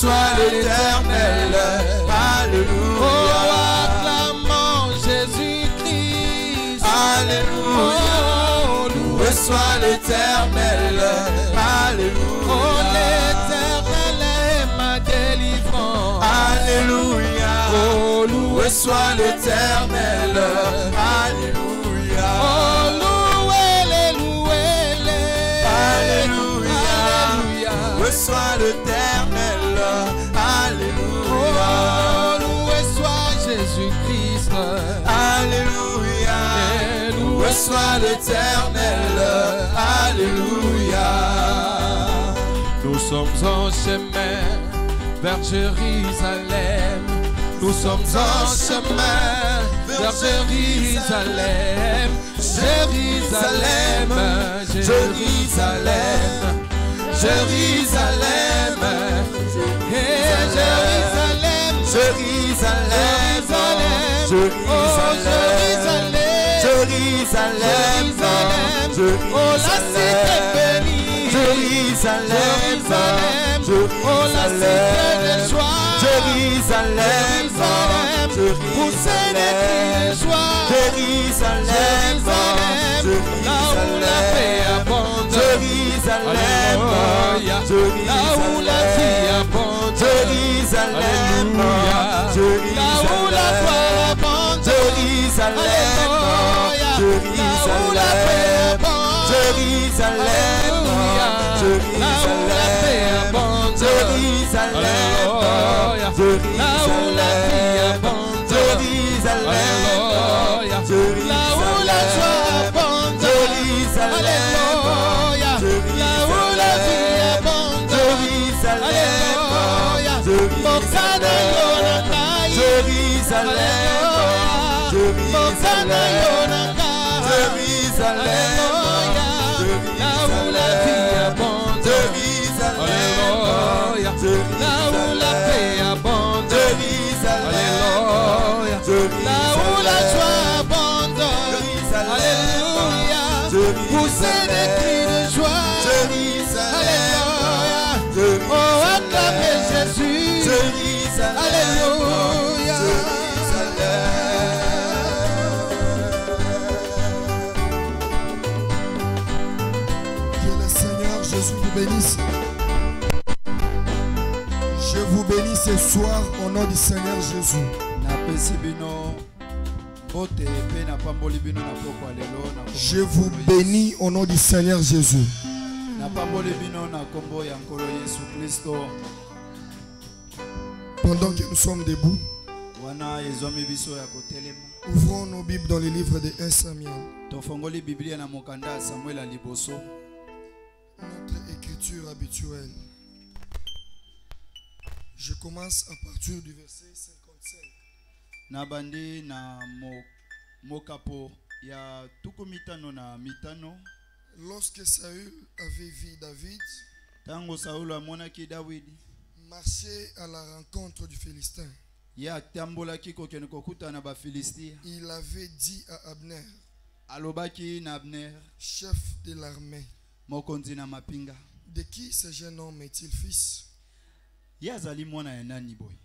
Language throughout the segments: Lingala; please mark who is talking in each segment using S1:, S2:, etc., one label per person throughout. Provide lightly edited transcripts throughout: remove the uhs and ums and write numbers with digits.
S1: soit l'Éternel. Alléluia.
S2: Oh, acclamons Jésus-Christ.
S1: Alléluia.
S2: Oh,
S1: Loué soit l'Éternel. Alléluia.
S2: Oh, l'Éternel est ma délivrance.
S1: Alléluia.
S2: Oh,
S1: Loué soit l'Éternel. Alléluia.
S2: Oh, louez-les, louez-les.
S1: Alléluia.
S2: Alléluia.
S1: Loué soit l'Éternel. Alléluia.
S2: Oh, loué soit Jésus-Christ.
S1: Alléluia. Loué soit l'Éternel. Alléluia.
S2: Nous sommes en chemin vers Jérusalem. Nous sommes en chemin vers Jérusalem. Jérusalem, Jérusalem, Jérusalem, Jérusalem,
S1: Jérusalem, Jérusalem,
S2: Jérusalem, oh la cité bénie,
S1: Jérusalem,
S2: oh la cité de joie,
S1: Jérusalem,
S2: poussez des cris de joie,
S1: Jérusalem,
S2: là où la paix abonde,
S1: Jérusalem,
S2: là où la vie abonde,
S1: Jérusalem,
S2: là où la foi abonde,
S1: Jérusalem,
S2: là où la paix abonde,
S1: Jérusalem,
S2: là où la paix abonde,
S1: Jérusalem,
S2: là où la vie abonde,
S1: Jérusalem,
S2: là où la joie abonde, alléluia, là où la vie abonde, alléluia, Mokana Yonakai, Mokana Yonakai, alléluia, là où la vie abonde, alléluia, là où la paix abonde, alléluia, là où la joie abonde, alléluia, poussez des cris de joie, alléluia, oh acclamez Jésus, alléluia.
S3: Que le Seigneur Jésus vous bénisse. Je vous bénis ce soir au nom du Seigneur Jésus. Je vous bénis au nom du Seigneur Jésus. Pendant que nous sommes debout, ouvrons nos Bibles dans les livres de 1 Samuel. Notre écriture habituelle. Je commence à partir du verset 55.
S4: Nabandi na mokapo ya tukumitano na mitano.
S3: Lorsque Saül avait vu David
S4: Tango Saul amonaki David
S3: marcher à la rencontre du Philistin,
S4: ya tambolaki kokene kokuta na ba Philistia.
S3: Il avait dit à Abner,
S4: alobaki na Abner,
S3: chef de l'armée,
S4: mokonzi na mapinga,
S3: de qui ce jeune homme est-il fils?
S4: yazali mwana ya nani boy?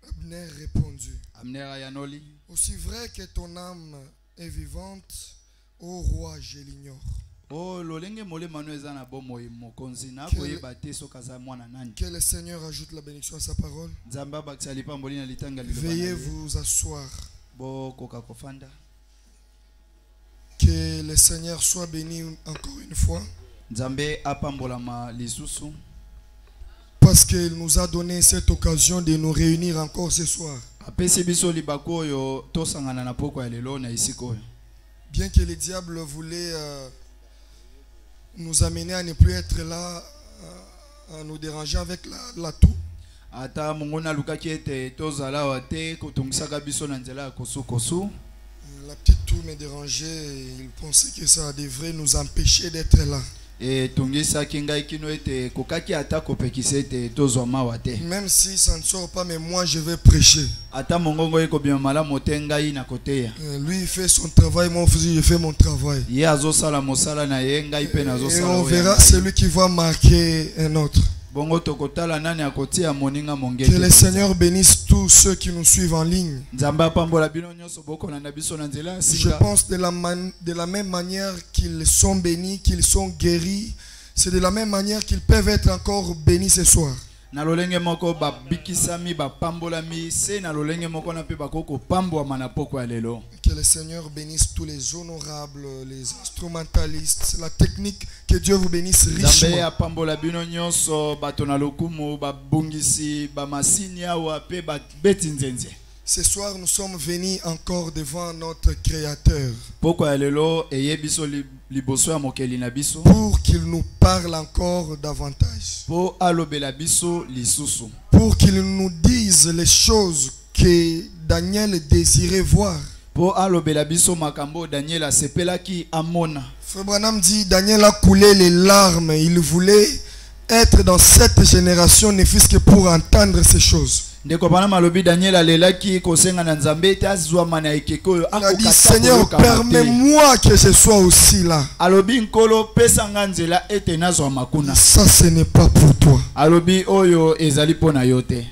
S3: Abner répondit,
S4: Abner ayanoli,
S3: aussi vrai que ton âme est vivante, ô roi, je l'ignore.
S4: oh lolenge mole manu eza na bomoi mokonzi na koyeba te soka za mwana nani.
S3: Que le Seigneur ajoute la bénédiction à sa parole.
S4: Nzamba bakisali pamboli na litanga liloba.
S3: Veuillez vous asseoir.
S4: Bo koka kofanda.
S3: Que le Seigneur soit béni encore une fois.
S4: Nzambe apambolama lisusu.
S3: Parce qu'il nous a donné cette occasion de nous réunir encore ce soir. Bien que le diable voulait nous amener à ne plus être là, à nous déranger avec la toux. La petite toux me dérangeait et il pensait que ça devrait nous empêcher d'être là.
S4: Même
S3: si ça ne sort pas, mais moi je vais prêcher. Lui il fait son travail, moi je fais mon travail. Et on verra celui qui va marquer un autre. Que le Seigneur bénisse tous ceux qui nous suivent en ligne. Je pense de la même manière qu'ils sont bénis, qu'ils sont guéris, c'est de la même manière qu'ils peuvent être encore bénis ce soir. Que le Seigneur bénisse tous les honorables, les instrumentalistes, la technique, que Dieu vous bénisse richement. Ce soir, nous sommes venus encore devant notre Créateur pour qu'il nous parle encore davantage, pour qu'il nous dise les choses que Daniel désirait voir. Frère Branham dit, Daniel a coulé les larmes, il voulait être dans cette génération, ne fût-ce que pour entendre ces choses. Il a dit, Seigneur, permets-moi que je sois aussi là. Ça, ce n'est pas pour toi.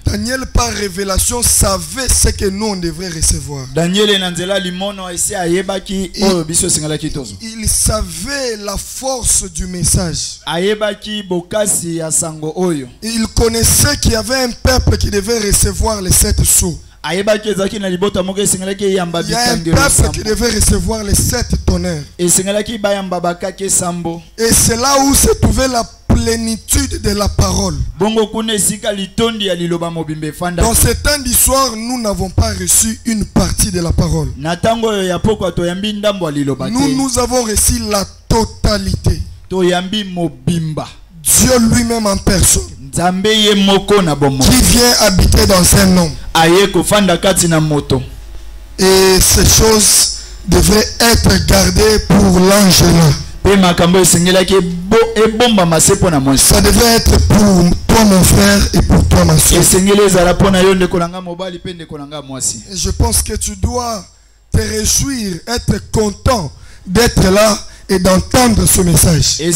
S3: Daniel, par révélation, savait ce que nous, on devrait recevoir. Il savait la force du message. Il connaissait qu'il y avait un peuple qui devait recevoir les 7 sceaux. Il y a un peuple qui devait recevoir les 7 tonnerres. Et c'est là où se trouvait la plénitude de la parole. Dans ce temps d'histoire, nous n'avons pas reçu une partie de la parole. Nous avons reçu la totalité. Dieu lui-même en personne, qui vient habiter dans un homme. Et ces choses devraient être gardées pour l'ange là. Ça devrait être pour toi mon frère et pour toi ma soeur. Et je pense que tu dois te réjouir, être content d'être là et d'entendre ce message. C'est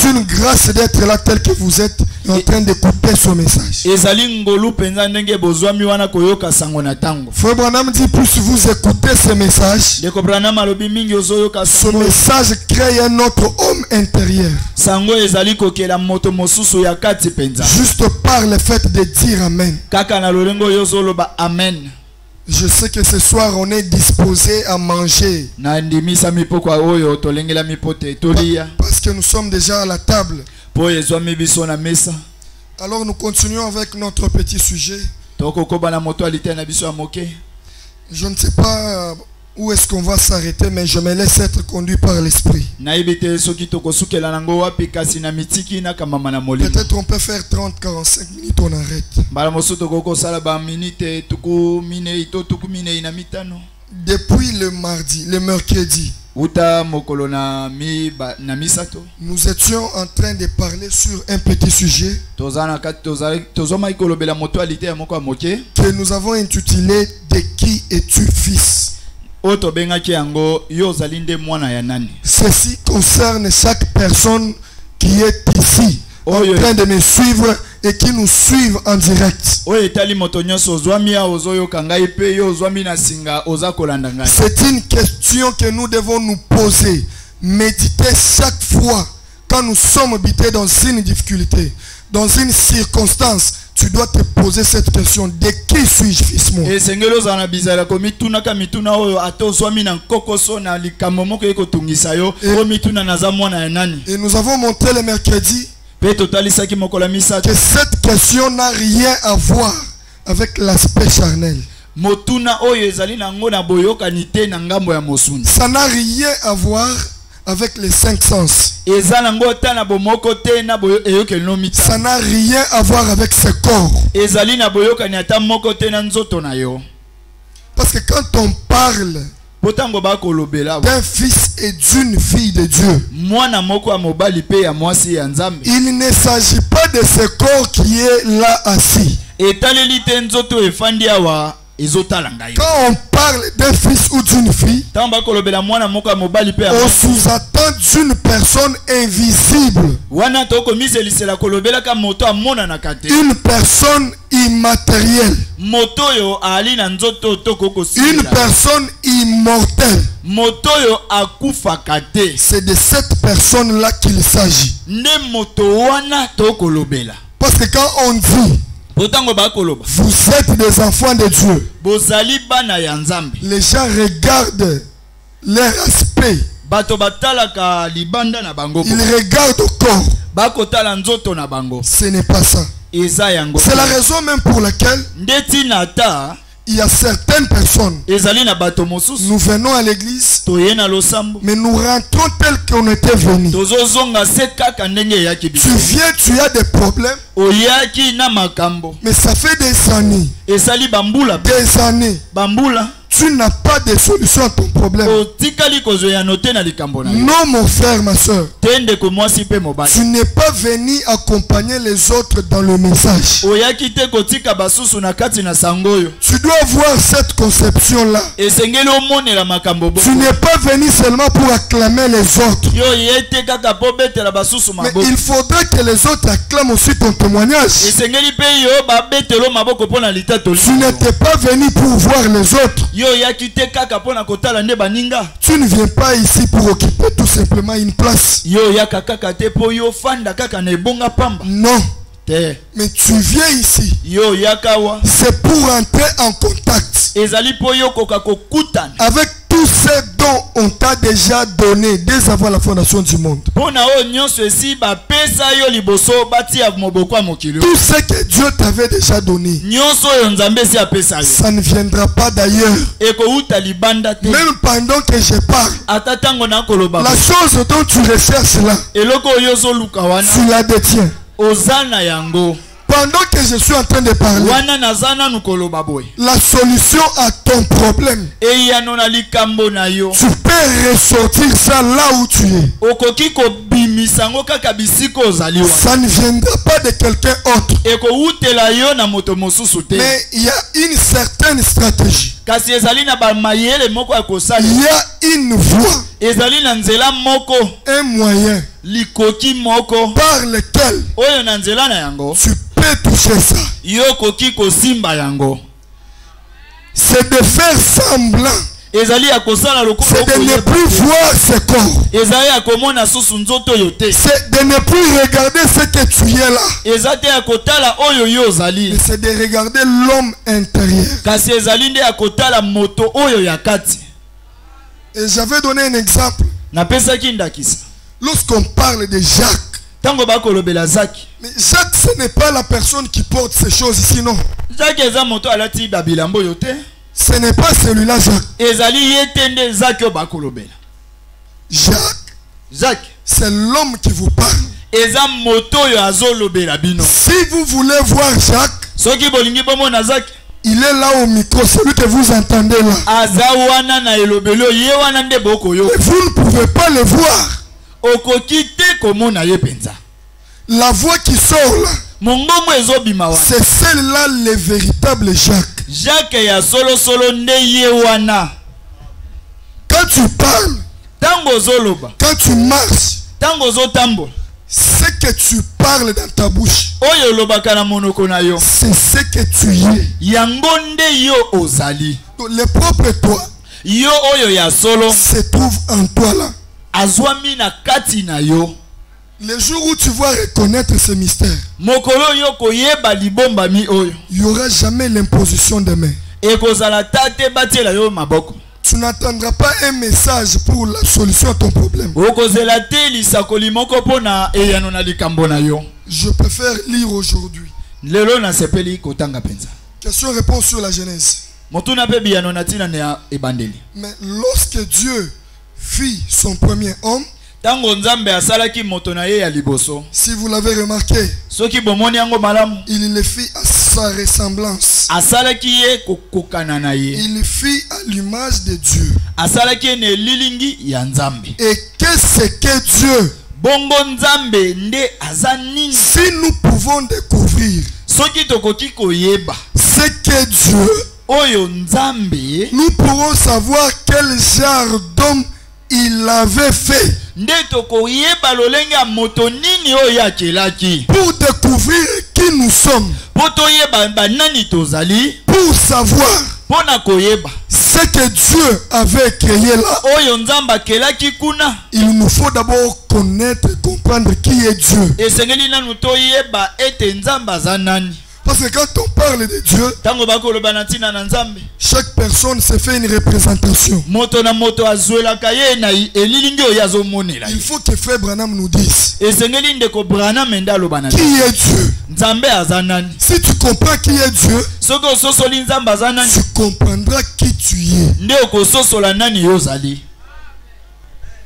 S3: une grâce d'être là tel que vous êtes en train d'écouter ce message. Frère Branham dit, plus vous écoutez ce message, ce message crée un autre homme intérieur. Juste par le fait de dire Amen. Je sais que ce soir on est disposé à manger. Parce que nous sommes déjà à la table. Alors nous continuons avec notre petit sujet. Je ne sais pas où est-ce qu'on va s'arrêter, mais je me laisse être conduit par l'esprit. Peut-être on peut faire 30-45 minutes, on arrête. Depuis le mercredi, nous étions en train de parler sur un petit sujet que nous avons intitulé « De qui es-tu fils ?» Ceci concerne chaque personne qui est ici en train de me suivre et qui nous suivent en direct. C'est une question que nous devons nous poser, méditer chaque fois quand nous sommes habités dans une difficulté, dans une circonstance. Tu dois te poser cette question: de qui suis-je fils moi? Et nous avons montré le mercredi que cette question n'a rien à voir avec l'aspect charnel. Ça n'a rien à voir avec les 5 sens. Ça n'a rien à voir avec ce corps. Parce que quand on parle d'un fils et d'une fille de Dieu, il ne s'agit pas de ce corps qui est là assis. Quand on parle d'un fils ou d'une fille, on sous-attend d'une personne invisible. Une personne immatérielle. Une personne immortelle. C'est de cette personne-là qu'il s'agit. Parce que quand on dit vous êtes des enfants de Dieu, les gens regardent leur aspect. Ils regardent au corps. Ce n'est pas ça. C'est la raison même pour laquelle il y a certaines personnes, nous venons à l'église, mais nous rentrons tel qu'on était venus. Tu viens, tu as des problèmes, mais ça fait des années, tu n'as pas de solution à ton problème. Non, mon frère, ma soeur, tu n'es pas venu accompagner les autres dans le message. Tu dois voir cette conception-là. Tu n'es pas venu seulement pour acclamer les autres, mais il faudrait que les autres acclament aussi ton témoignage. Tu n'étais pas venu pour voir les autres. Tu ne viens pas ici pour occuper tout simplement une place. Non. Mais tu viens ici, c'est pour entrer en contact avec tous ces dons on t'a déjà donné dès avant la fondation du monde. Tout ce que Dieu t'avait déjà donné, ça ne viendra pas d'ailleurs. Même pendant que je parle, la chose dont tu recherches là, tu la détiens. Pendant que je suis en train de parler, la solution à ton problème, tu peux ressortir ça là où tu es. Ça ne viendra pas de quelqu'un autre, mais il y a une certaine stratégie. Il y a une voie, un moyen par lequel tu peux toucher ça. C'est de faire semblant, c'est de ne plus voir ce corps, c'est de ne plus regarder ce que tu es là, mais c'est de regarder l'homme intérieur. Et j'avais donné un exemple lorsqu'on parle de Jacques. Mais Jacques, ce n'est pas la personne qui porte ces choses ici, non. Ce n'est pas celui-là, Jacques. Jacques, c'est l'homme qui vous parle. Si vous voulez voir Jacques, il est là au micro, celui que vous entendez là. Mais vous ne pouvez pas le voir. La voix qui sort là, c'est celle-là le véritable Jacques. Quand tu parles, quand tu marches, ce que tu parles dans ta bouche, c'est ce que tu es. Donc, le propre toi se trouve en toi là. Le jour où tu vas reconnaître ce mystère, il n'y aura jamais l'imposition de main. Tu n'attendras pas un message pour la solution à ton problème. Je préfère lire aujourd'hui. Question-réponse sur la Genèse. Mais lorsque Dieu fit son premier homme, si vous l'avez remarqué, il le fit à sa ressemblance. Il fit à l'image de Dieu. Et qu'est-ce que Dieu? Si nous pouvons découvrir ce que Dieu
S4: oyo nzambe
S3: nous pourrons savoir quel genre d'homme il avait fait.
S4: nde tokoyeba lolenge ya moto nini oyo akelaki
S3: Pour découvrir qui nous sommes.
S4: po toyeba banani tozali
S3: Pour savoir
S4: mpona koyeba
S3: ce que Dieu avait créé là.
S4: oyo nzambe akelaki kuna
S3: Il nous faut d'abord connaître et comprendre qui est Dieu.
S4: esengeli nanu toyeba ete nzambe aza nani.
S3: Parce que quand on parle de Dieu,
S4: Tango bakoloba na ntina na nzambe
S3: chaque personne se fait une représentation.
S4: moto na moto azwelaka ye na elilingi oyo azomonela
S3: Il faut que Frère Branham nous dise
S4: esengeli ndeko Branham ende aloba na
S3: qui est Dieu.
S4: nzambe aza nani.
S3: Si tu comprends qui est Dieu,
S4: soki ososoli nzambe aza nani
S3: tu comprendras qui tu es.
S4: nde okososola nani yo ozali.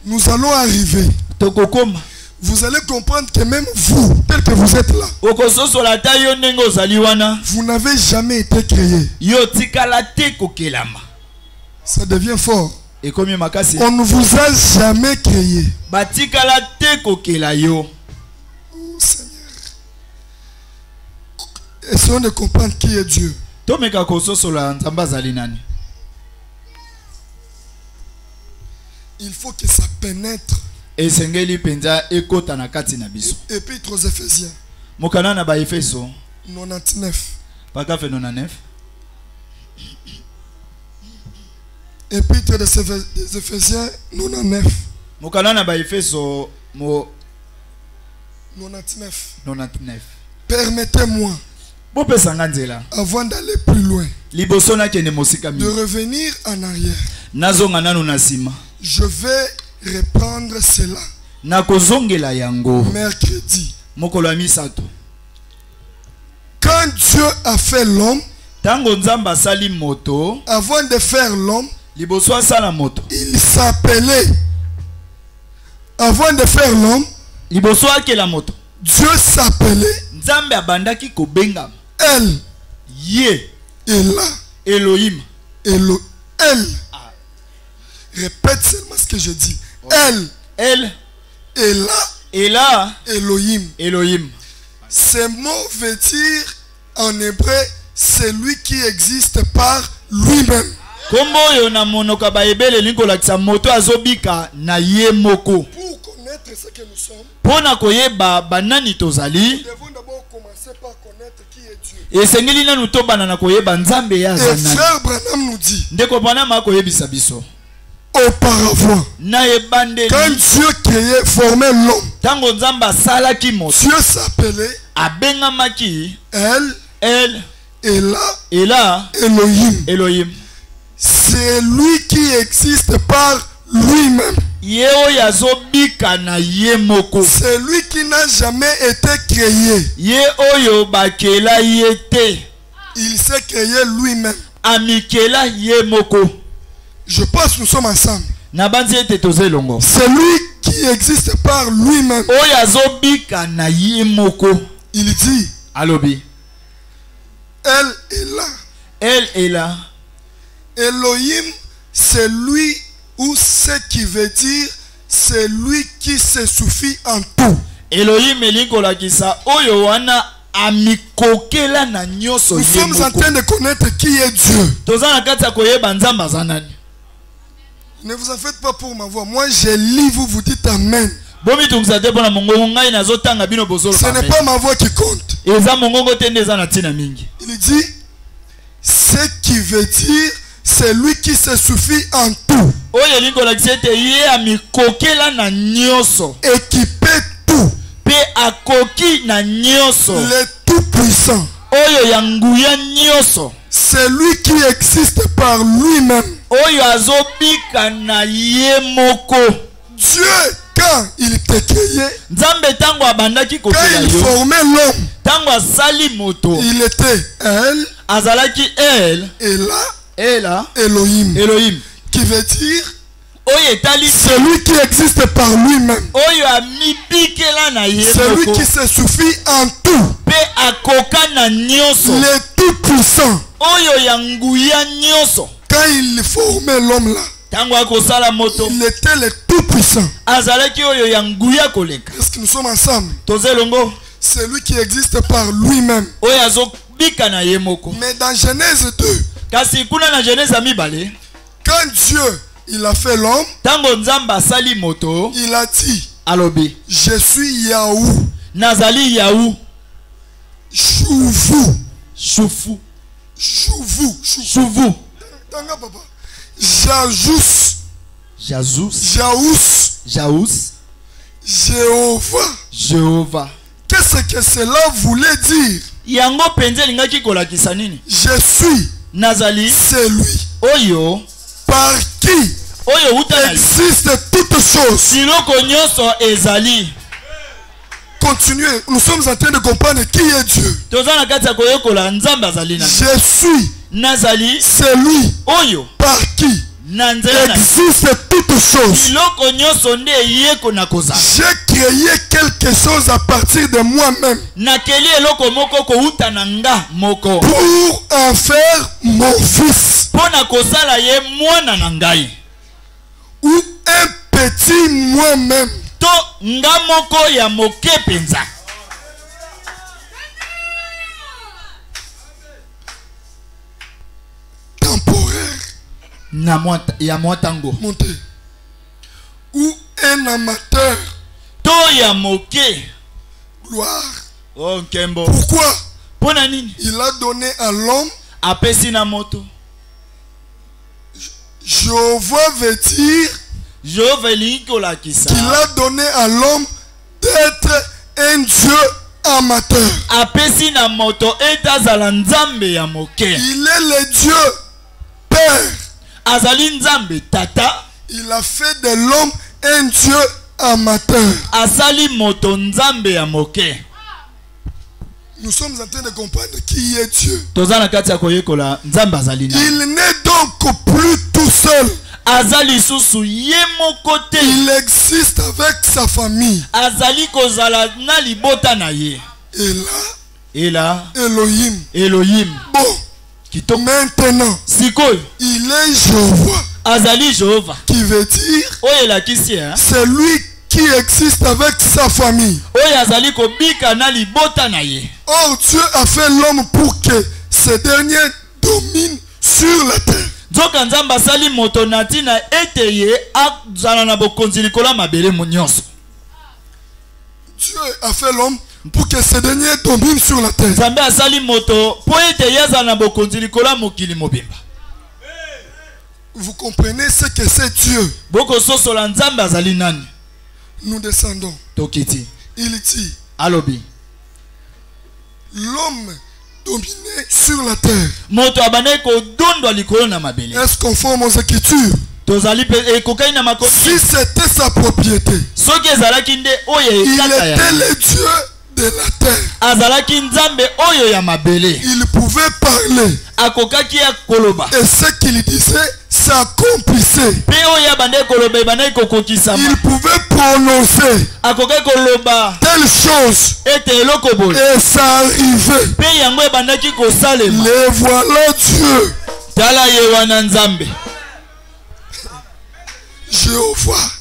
S3: Nous allons arriver.
S4: tokokoma
S3: Vous allez comprendre que même vous, tel que vous êtes là,
S4: okososola ata yo ndenge ozali wana
S3: vous n'avez jamais été créé.
S4: yo tikala te kokelama.
S3: Ça devient fort.
S4: ekomi makasi
S3: On ne vous a jamais créé.
S4: batikala te kokela yo.
S3: Oh, Seigneur. Essayons de comprendre qui est Dieu.
S4: tomeka kososola nzambe azali nani.
S3: Il faut que ça pénètre.
S4: esengeli penza ekota na kati na biso.
S3: Épître aux Éphésiens
S4: mokana na baefeso
S3: 99.
S4: pakafe 99
S3: Épître des Éphésiens 99.
S4: mokana na baefeso mo
S3: 99.
S4: 99.
S3: Permettez-moi,
S4: bopesanga nzela
S3: avant d'aller plus loin,
S4: liboso nakende mosika
S3: de
S4: mingi
S3: revenir en arrière.
S4: nazonga nanu na nsima
S3: Je vais reprendre cela
S4: nakozongela yango
S3: mercredi.
S4: mokolo ya misato.
S3: Quand Dieu a fait l'homme,
S4: ntango nzambe asali moto
S3: avant de faire l'homme,
S4: liboso asala moto
S3: il s'appelait. Avant de faire l'homme,
S4: liboso akela moto
S3: Dieu s'appelait
S4: nzambe abandaki kobengama
S3: El.
S4: ye
S3: Et là,
S4: Elohim.
S3: El. Répète seulement ce que je dis. El.
S4: El
S3: Et là,
S4: ela
S3: Elohim.
S4: Elohim.
S3: Ce mot veut dire en hébreu celui qui existe par lui-même.
S4: kombo oyo na monoko ya bayebele elingi kolakisa moto azobika na ye moko.
S3: Pour connaître ce que nous sommes,
S4: mpona koyeba banani tozali
S3: nous devons d'abord commencer par connaître qui est Dieu.
S4: esengeli nanu tobana na koyeba nzambe ye aza
S3: Et
S4: nani.
S3: Frère Branham nous dit
S4: ndeko Branham akoyebisa biso
S3: auparavant,
S4: na ebandeli
S3: quand Dieu créait, formait l'homme,
S4: ntango nzambe asalaki moto
S3: Dieu s'appelait
S4: abengamaki
S3: El.
S4: El
S3: Et là,
S4: ela
S3: Elohim.
S4: Elohim.
S3: C'est lui qui existe par lui-même.
S4: ye oyo azobika na ye moko.
S3: C'est lui qui n'a jamais été créé.
S4: ye oyo bakela ye te
S3: Il s'est créé lui-même.
S4: amikela ye moko.
S3: Je pense que nous sommes ensemble.
S4: na banzi ete toza elongo.
S3: C'est lui qui existe par lui-même.
S4: oyo azobika na ye moko.
S3: Il dit,
S4: alobi
S3: Elle est là.
S4: El ela
S3: Elohim, c'est lui ou ce qui veut dire, c'est lui qui se suffit en tout.
S4: Elohim elingi kolakisa oyo wana amikokela na nyonso
S3: Nous
S4: ye
S3: sommes en
S4: moko.
S3: train de connaître qui est Dieu.
S4: toza na kati ya koyeba nzambe aza nani.
S3: Ne vous en faites pas pour ma voix. Moi, je lis, vous dites Amen.
S4: bomitungisa te mpona mongongo ngai nazotanga bino bozolo.
S3: Ce n'est pas ma voix qui compte.
S4: eza mongongo te nde eza na ntina mingi.
S3: Il dit, ce qui veut dire, c'est lui qui se suffit en tout.
S4: oyo elingi kolakisa ete ye amikokela na nyonso
S3: Et qui peut tout.
S4: mpe akoki na nyonso.
S3: Le tout-puissant.
S4: oyo ya nguya nyonso
S3: C'est lui qui existe par lui-même.
S4: oyo azobika na ye moko.
S3: Dieu, quand il t'a créé,
S4: nzambe ntango abandaki
S3: quand
S4: kokela
S3: il
S4: yo
S3: formait l'homme,
S4: ntango asali moto
S3: il était El.
S4: azalaki El
S3: Et là,
S4: ela
S3: Elohim.
S4: Elohim.
S3: Qui veut dire,
S4: oyo etali
S3: c'est lui qui existe par lui-même.
S4: oyo amibikela na ye
S3: C'est lui
S4: moko
S3: qui se suffit en tout.
S4: mpe akoka na nyonso
S3: Le tout-puissant.
S4: oyo ya nguya nyonso.
S3: Quand il formait l'homme là,
S4: ntango akosala moto
S3: il était le tout-puissant.
S4: azalaki oyo ya nguya koleka.
S3: Est-ce que nous sommes ensemble?
S4: toza elongo
S3: C'est lui qui existe par lui-même.
S4: oyo azobika na ye moko.
S3: Mais dans Genèse 2,
S2: kasi kuna na Genèse amibale
S3: quand Dieu il a fait l'homme,
S2: tango nzamba sali moto
S3: il a dit
S2: alobi
S3: je suis Yahou,
S2: nazali Yahou
S3: Chouvou,
S2: Choufou
S3: Chouvou,
S2: Chouvou
S3: Tanga papa, Jajous,
S2: Jazous
S3: Jaous,
S2: Jaous
S3: Jéhovah.
S2: Jéhovah.
S3: Qu'est-ce que cela voulait dire?
S2: Yango penze lingaki kolakisa nini?
S3: Je suis
S2: nazali
S3: celui
S2: oyo
S3: par qui
S2: oyo uta
S3: existe toutes choses.
S2: siloko nyonso ezali.
S3: Continuez, nous sommes en train de comprendre qui est Dieu.
S2: Tozana kati ya koyekola nzambe azali na.
S3: Je suis
S2: nazali
S3: celui
S2: oyo
S3: par qui existe toutes choses.
S2: siloko nyonso nde yeko na kozala.
S3: J'ai créé quelque chose à partir de moi-même
S2: nakeli eloko moko ko uta na nga moko
S3: pour en faire mon fils
S2: pona kozala ye mwana na ngai
S3: ou un petit moi-même.
S2: to nga moko ya moke penza.
S3: Temporaire
S2: na ya motango
S3: monté ou un amateur.
S2: to ya moke
S3: Gloire.
S2: oh nkembo.
S3: Pourquoi?
S2: Pona nini
S3: Il a donné à l'homme.
S2: apesi na moto.
S3: Jéhovah veut dire
S2: Jehova elingi kolakisa
S3: qu'il a donné à l'homme d'être un Dieu amateur.
S2: apesi na moto ete azala nzambe ya moke.
S3: Il est le Dieu Père.
S2: azali nzambe tata.
S3: Il a fait de l'homme un Dieu amateur.
S2: asali moto nzambe ya moke.
S3: Nous sommes en train de comprendre qui est Dieu.
S2: toza na kati ya koyekola nzambe azali na.
S3: Il n'est donc plus tout seul.
S2: azali susu ye moko te.
S3: Il existe avec sa famille.
S2: azali kozala na libota na ye.
S3: Et là,
S2: Elohim.
S3: Bon.
S2: Kitoko.
S3: Maintenant,
S2: sikoyo
S3: il est Jéhovah.
S2: azali Jehova.
S3: Qui veut dire
S2: oyo elakisi
S3: c'est lui qui existe avec sa famille.
S2: oyo azali kobika na libota na ye.
S3: Or Dieu a fait l'homme pour que ce dernier domine sur la terre.
S2: nzoka nzambe asali moto na ntina ete ye azala na bokonzi likolo ya mabele nyonso.
S3: Dieu a fait l'homme pour que ce dernier domine sur la terre.
S2: nzambe asali moto po ete ye azala na bokonzi likolo ya mokili mobimba.
S3: Vous comprenez ce que c'est Dieu.
S2: bokososola nzambe azali nani.
S3: Nous descendons.
S2: tokiti
S3: Il dit
S2: alobi
S3: l'homme dominait sur la terre.
S2: moto abandaki kodondwa likolo na mabele.
S3: Est-ce conforme aux Écritures?
S2: tozali pe ekokani na makomi.
S3: Si c'était sa propriété,
S2: soki ezalaki nde oyo
S3: il
S2: ekaka ya
S3: était le Dieu de la terre.
S2: azalaki nzambe oyo ya mabele.
S3: Il pouvait parler
S2: akokaki ya koloba
S3: et ce qu'il disait s'accomplissait.
S2: pe oyo abandaki koloba ebandaki kokokisama.
S3: Il pouvait prononcer
S2: akokaki koloba
S3: telle chose
S2: ete eloko boye
S3: et ça arrivait.
S2: pe yango ebandaki kosalema.
S3: Le voilà Dieu.
S2: tala ye wana nzambe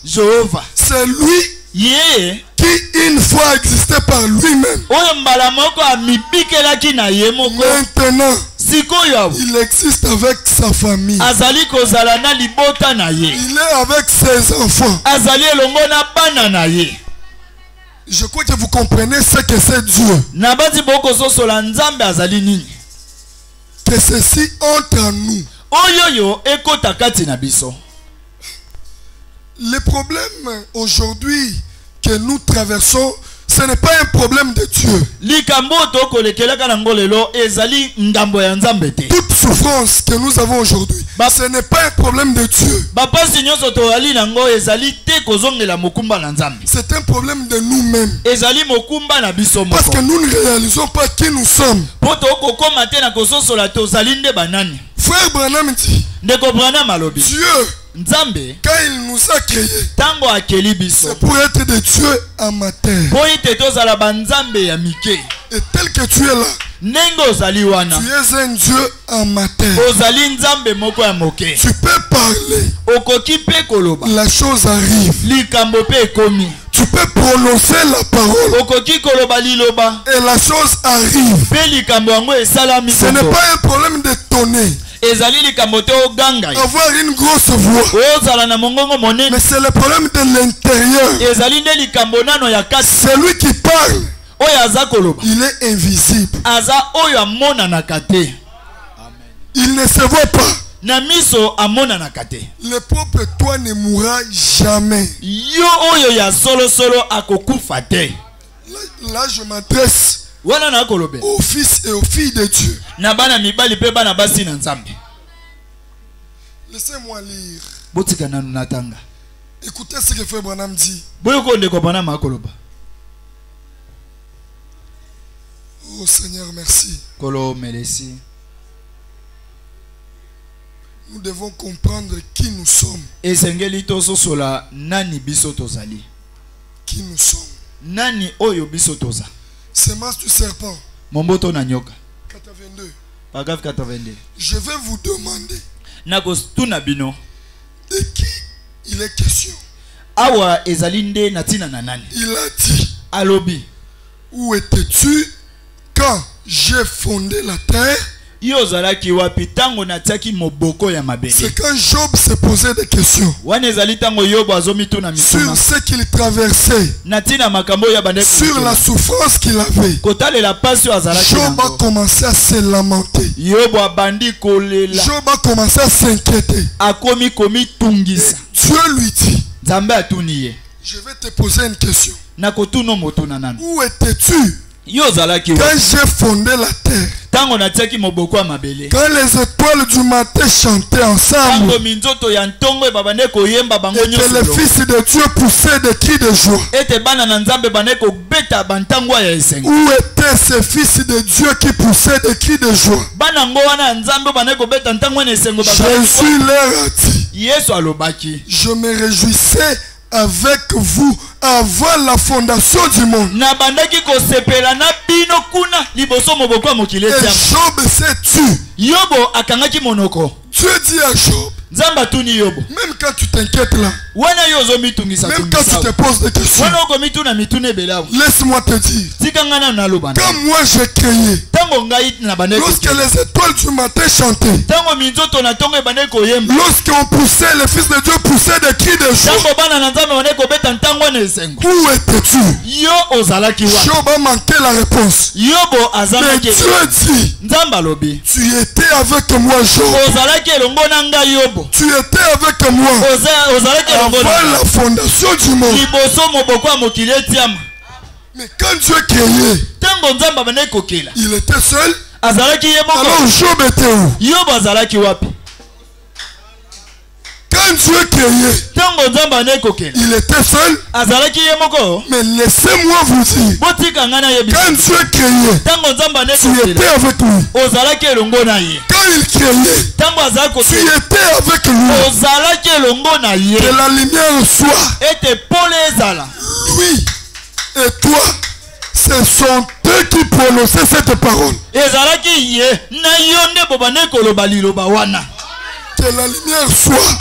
S3: Jéhovah. C'est lui
S2: ye
S3: qui une fois existait par lui-même.
S2: oyo mbala moko amibikelaki na ye moko.
S3: Maintenant,
S2: sikoyo awo
S3: il existe avec sa famille.
S2: azali kozala na libota na ye.
S3: Il est avec ses enfants.
S2: azali elongo na bana na ye.
S3: Je crois que vous comprenez ce que c'est Dieu.
S2: na bati bokososola nzambe azali nini.
S3: Que ceci entre en nous.
S2: oyoyo ekota kati na biso.
S3: Le problème aujourd'hui que nous traversons, ce n'est pas un problème de Dieu.
S2: likambo tokolekelaka nango lelo ezali ngambo ya nzambe te.
S3: Toute souffrance que nous avons aujourd'hui, ce n'est pas un problème de Dieu.
S2: bapasi nyonso toyali nango ezali te kozongela mokumba na nzambe.
S3: C'est un problème de nous-mêmes.
S2: ezali mokumba na biso
S3: Parce que
S2: moko.
S3: nous ne réalisons pas qui nous sommes.
S2: po tokokoma te na kososola tozali nde banani.
S3: Frère Branham dit,
S2: ndeko Branham alobi
S3: Dieu,
S2: nzambe
S3: quand il nous a créés,
S2: tango akeli biso
S3: c'est pour être des dieux amateurs.
S2: po ete tozala banzambe ya mike.
S3: Et tel que tu es là,
S2: ndenge ozali wana
S3: tu es un Dieu amateur.
S2: ozali nzambe moko ya moke.
S3: Tu peux parler,
S2: okoki mpe koloba
S3: la chose arrive.
S2: likambo mpe ekomi.
S3: Tu peux prononcer la parole
S2: okoki koloba liloba
S3: et la chose arrive.
S2: mpe likambo yango esalami.
S3: Ce n'est pas un problème de tonner. Avoir une grosse voix. Mais c'est le problème de l'intérieur. Celui qui parle, il est invisible. Il ne se voit pas. Le propre toi ne mourra jamais. Là je m'adresse aux fils et aux filles de Dieu. Laissez-moi lire. Écoutez ce que Frère Branham dit. Oh Seigneur, merci. Nous devons comprendre qui nous sommes. Qui nous sommes. Semence du serpent. 82.
S4: Paragraphe 82.
S3: Je vais vous demander de qui il est question. Il a dit, où étais-tu quand j'ai fondé la terre? C'est quand Job se posait des questions sur ce qu'il traversait, sur la souffrance qu'il avait. Job a commencé à se lamenter. Job a commencé à s'inquiéter. Dieu lui dit, je vais te poser une question. Où étais-tu quand j'ai fondé la terre? Quand les étoiles du matin chantaient ensemble et que les fils de Dieu poussaient des cris de joie, où étaient ces fils de Dieu qui poussaient des cris de joie? Jésus leur a dit, je me réjouissais avec vous avant la fondation du monde. Et Job s'est tué. Dieu dit à Job, même quand tu t'inquiètes là, même quand tu te poses des questions, laisse-moi te dire, quand moi j'ai créé, lorsque les étoiles du matin chantaient, lorsqu'on poussait, les fils de Dieu poussaient des cris de joie, où étais-tu? Job a manqué la réponse. Mais Dieu dit, tu étais avec moi, Job. Tu étais avec moi avant la fondation du monde. Mais quand Dieu créait, il était seul. Alors Job était où? Quand Dieu créait, il était seul. Mais laissez-moi vous dire, quand Dieu créait, tu étais avec lui. Quand il créait, tu étais avec lui. Que la lumière soit. Lui et toi, ce sont eux qui prononçaient cette parole. Que la lumière soit.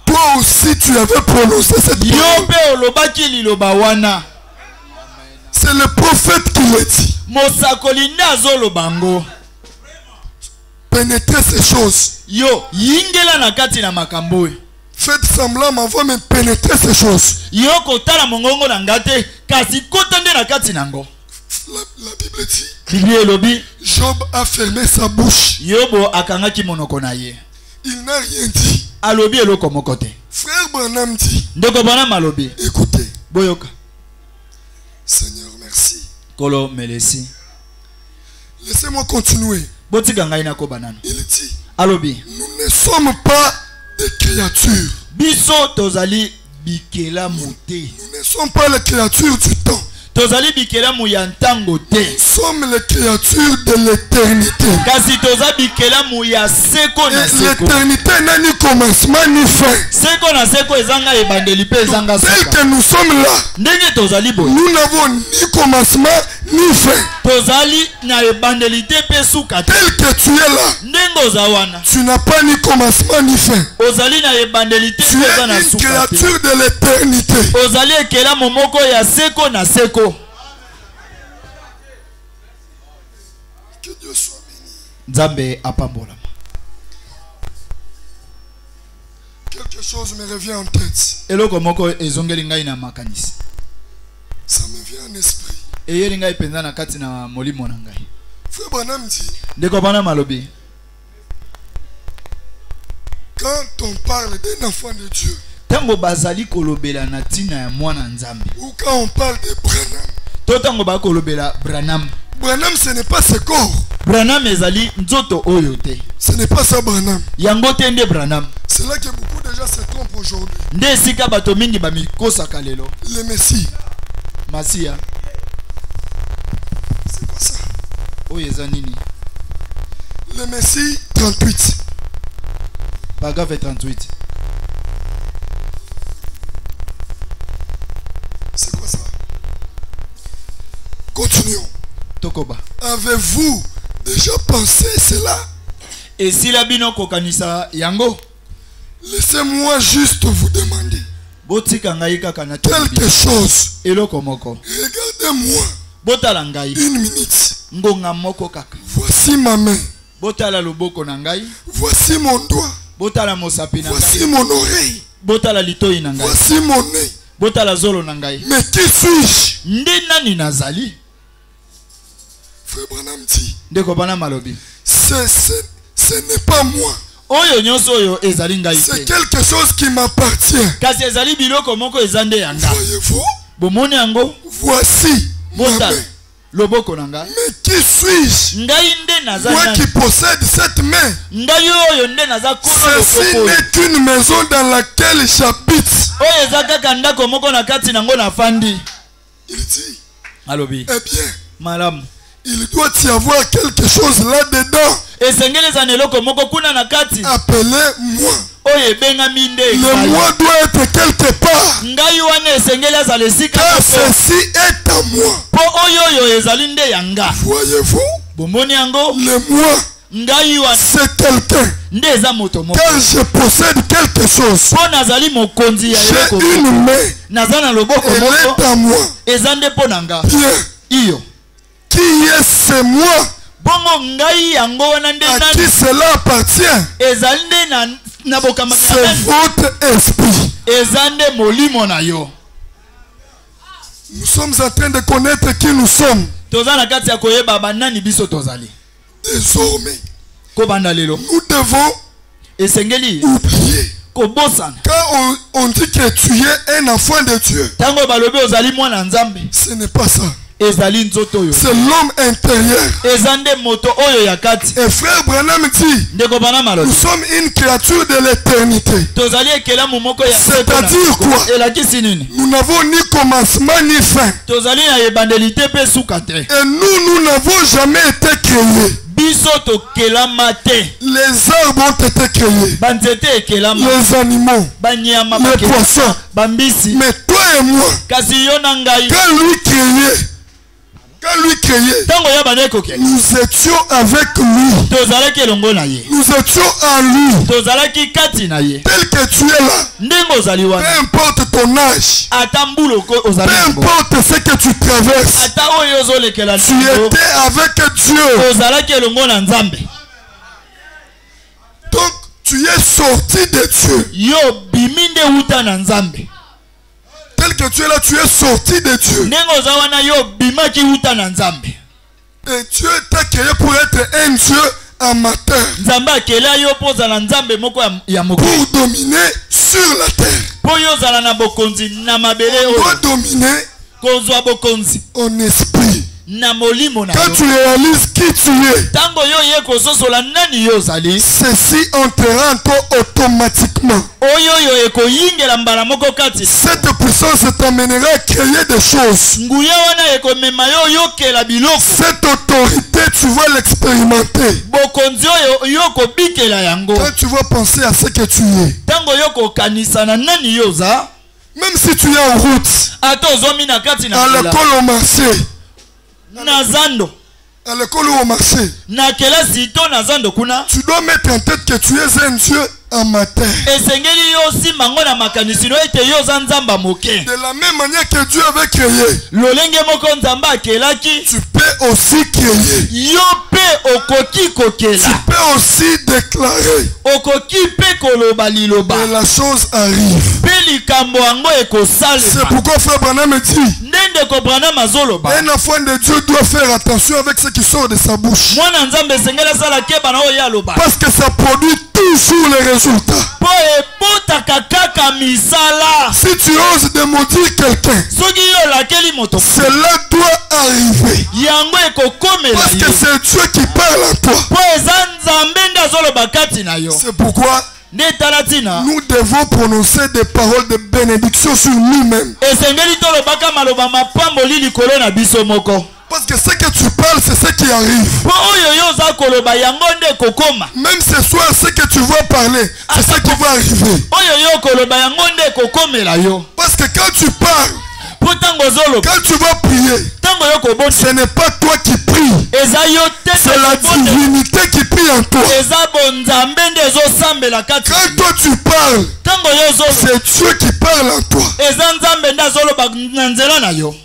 S3: Toi aussi tu avais prononcé cette parole. C'est le prophète qui l'a dit. Pénétrez ces choses. Faites semblant avant mais pénétrez ces choses. La Bible dit, Job a fermé sa bouche. Il n'a rien dit. Frère Branham dit, écoutez, Seigneur merci. Laissez-moi continuer. Il dit, nous ne sommes pas des créatures. Nous ne sommes pas les créatures du temps. Nous sommes les créatures de l'éternité. L'éternité n'a ni commencement ni fin. Tel que nous sommes là, nous n'avons ni commencement ni fin. Tel que tu es là, tu n'as pas ni commencement ni fin. Tu es une créature de l'éternité. Que Dieu soit béni.
S4: Nzambe apambolama.
S3: Quelque chose me revient en tête.
S4: Eloko moko ezongeli ngai na makanisi.
S3: Ça me vient en esprit.
S4: Eyeli ngai penza na kati na molimo na ngai.
S3: Frère Branham dit,
S4: Ndeko bana malobi.
S3: quand on parle d'un enfant de Dieu,
S4: Tango bazali kolobela na tina ya mwana Nzambe.
S3: ou quand on parle de Branham,
S4: To tango ba kolobela Branham.
S3: Branham ce n'est pas ce corps.
S4: Branham ezali nzoto oyo te.
S3: Ce n'est pas ça Branham.
S4: Yango te nde Branham.
S3: C'est là que beaucoup de gens se trompent aujourd'hui.
S4: Nde esika bato mingi bamikosaka lelo.
S3: Le Messie,
S4: Masia.
S3: c'est quoi ça?
S4: Oyo eza nini?
S3: Le Messie 38.
S4: Paragraphe 38.
S3: C'est quoi ça? Continuons.
S4: Tokoba.
S3: Avez-vous déjà pensé cela?
S4: Esila bino kokanisa yango.
S3: Laissez-moi juste vous demander
S4: Botika ngai kaka na
S3: quelque chose.
S4: eloko moko.
S3: Regardez-moi
S4: Botala ngai.
S3: une minute.
S4: Ngonga moko kaka.
S3: Voici ma main.
S4: Botala loboko na ngai.
S3: Voici mon doigt.
S4: Botala mosapi na
S3: Voici
S4: ngai.
S3: mon oreille.
S4: Botala litoi na ngai.
S3: Voici mon nez.
S4: Botala zolo na ngai.
S3: Mais qui suis-je?
S4: Nde nani nazali?
S3: Frère Branham dit,
S4: Ndeko bana malobi.
S3: ce n'est pas moi.
S4: Oyo nyonso oyo ezali ngai
S3: C'est
S4: te.
S3: quelque chose qui m'appartient.
S4: Kasi ezali biloko moko ezande yanga.
S3: Voyez-vous?
S4: Bomoni yango.
S3: Voici ma
S4: Botala
S3: main.
S4: loboko na ngai.
S3: Mais qui suis-je?
S4: Ngai nde nazali
S3: Moi
S4: nani?
S3: qui possède cette main.
S4: Ngai oyo nde naza kono
S3: Ceci
S4: lokoko.
S3: n'est qu'une maison dans laquelle j'habite.
S4: Oyo eza kaka ndako moko na kati nango na fandi.
S3: Il dit,
S4: Alobi.
S3: eh bien,
S4: Malamu.
S3: il doit y avoir quelque chose là-dedans.
S4: Esengeli za neloko moko kuna na kati.
S3: Appelez-moi.
S4: Oyo ebengami nde
S3: Le
S4: ngai.
S3: moi doit être quelque part.
S4: Ngai wana esengeli azala esika
S3: Car
S4: moko.
S3: ceci est à moi.
S4: Po oyo ezali nde yanga.
S3: Voyez-vous?
S4: Bomoni yango.
S3: Le moi,
S4: Ngai wana
S3: c'est quelqu'un.
S4: nde eza moto moko.
S3: Car je possède quelque chose.
S4: Po nazali mokonzi ya eloko
S3: J'ai une
S4: moko.
S3: main.
S4: Naza na loboko
S3: Elle
S4: moko.
S3: est à moi.
S4: Eza nde po na nga.
S3: Bien.
S4: Iyo.
S3: Qui est ce moi?
S4: Bongo ngai yango wana nde
S3: À qui
S4: nani.
S3: cela appartient?
S4: Ezali nde na bokama
S3: C'est
S4: na nani.
S3: votre esprit.
S4: Eza nde molimo na yo.
S3: Nous sommes en train de connaître qui nous sommes.
S4: Toza na kati ya koyeba banani biso tozali.
S3: Désormais,
S4: Kobanda lelo.
S3: nous devons
S4: Esengeli
S3: oublier.
S4: kobosana.
S3: Quand on dit que tu es un enfant de Dieu,
S4: Tango balobi ozali mwana Nzambe.
S3: ce n'est pas ça.
S4: Ezali nzoto oyo.
S3: C'est l'homme intérieur.
S4: Eza nde moto oyo ya kati.
S3: Et frère Branham dit,
S4: Ndeko bana
S3: nous
S4: malobi.
S3: sommes une créature de l'éternité.
S4: Tozali ekelamu moko ya
S3: C'est-à-dire quoi?
S4: elakisi nini?
S3: Nous n'avons ni commencement ni fin.
S4: Tozali na ebandeli te pe suka te.
S3: Et nous n'avons jamais été créés.
S4: Biso tokelama te.
S3: Les arbres ont été créés.
S4: Banzete ekelama.
S3: Les animaux,
S4: Banyama
S3: les
S4: bakelama.
S3: poissons.
S4: Bambisi.
S3: Mais toi et moi,
S4: Kasi yo na ngai.
S3: quand lui créait,
S4: Tango ya bana ekoke.
S3: nous étions avec lui.
S4: Tozalaki elongo na ye.
S3: Nous étions en lui.
S4: Tozalaki kati na ye.
S3: Tel que tu es là,
S4: Ndenge ozali
S3: peu
S4: wana.
S3: importe ton âge,
S4: Ata mbulu
S3: peu
S4: ozali nango.
S3: importe ce que tu traverses,
S4: Ata oyo ozolekela
S3: tu
S4: nango.
S3: étais avec Dieu.
S4: Tozalaki elongo na Nzambe.
S3: Donc, tu es sorti de Dieu.
S4: Yo bimi nde uta na Nzambe.
S3: Tel que tu es là, tu es sorti de Dieu.
S4: Ndenge oza wana yo bimaki uta na Nzambe.
S3: Et Dieu t'a créé pour être un Dieu amateur.
S4: Nzambe akela yo po ozala Nzambe moko ya moko.
S3: Pour dominer sur la terre.
S4: Po yo ozala na bokonzi na mabele
S3: On doit
S4: oyo.
S3: dominer
S4: Kozwa bokonzi
S3: en esprit.
S4: na molimo na
S3: Quand
S4: yo.
S3: tu réalises qui tu es,
S4: Tango yo ye kososola nani yo ozali.
S3: ceci entrera en toi automatiquement.
S4: Oyo yo ekoyingela mbala moko kati.
S3: Cette puissance t'amènera à créer des choses.
S4: Nguya wana ekomema yo yokela biloko.
S3: Cette autorité, tu vas l'expérimenter.
S4: Bokonzi oyo yo kobikela yango.
S3: Quand tu vas penser à ce que tu es.
S4: Tango yo kokanisa na nani yo oza.
S3: Même si tu es en route,
S4: Ata ozomi na kati na
S3: à
S4: kela.
S3: l'école au marché,
S4: Na zando.
S3: à l'école ou au marché,
S4: Na kelasi to na zando kuna.
S3: tu dois mettre en tête que tu es un Dieu amateur.
S4: Esengeli yo simango na makanisi no ete yo za Nzamba moke.
S3: De la même manière que Dieu avait créé,
S4: Lolenge moko Nzamba akelaki.
S3: tu peux aussi crier.
S2: Yo pe okoki kokela.
S3: Tu peux aussi déclarer.
S2: Okoki pe koloba liloba.
S3: Et la chose arrive.
S2: Pe likambo yango ekosalema.
S3: C'est pourquoi frère Branham me dit.
S2: Ndende ko Branham azoloba.
S3: Un enfant de Dieu doit faire attention avec ce qui sort de sa bouche.
S2: Mwana nzambe sengela sala keba na oya loba.
S3: Parce que ça produit toujours les résultats.
S2: Po ebota kaka misala.
S3: Si tu oses de maudire quelqu'un,
S2: Soki yo lakeli moto.
S3: cela doit arriver.
S2: Yango ekokomela.
S3: Parce que c'est Dieu qui parle à toi.
S2: Po eza nzambe nde azoloba kati na yo.
S3: C'est pourquoi
S2: Netalatina.
S3: nous devons prononcer des paroles de bénédiction sur nous-mêmes.
S2: Esengeli tolobaka maloba mapamboli likolo na biso moko.
S3: Parce que ce que tu parles, c'est ce qui arrive.
S2: Po oyo yo za koloba yango nde kokoma.
S3: Même ce soir, ce que tu vas parler, c'est ce qui va arriver.
S2: Oyo yo koloba yango nde kokomela yo.
S3: Parce que quand tu parles,
S2: Po tango zoloba.
S3: quand tu vas prier,
S2: Tango yo kobonza.
S3: ce n'est pas toi qui pries.
S2: Eza yo te.
S3: C'est la divinité qui prie en toi.
S2: Eza bonzambe nde ezosambela kati.
S3: Quand toi tu parles,
S2: Tango yo zoloba.
S3: c'est Dieu qui parle en toi.
S2: Eza nzambe nde azoloba na nzela na yo.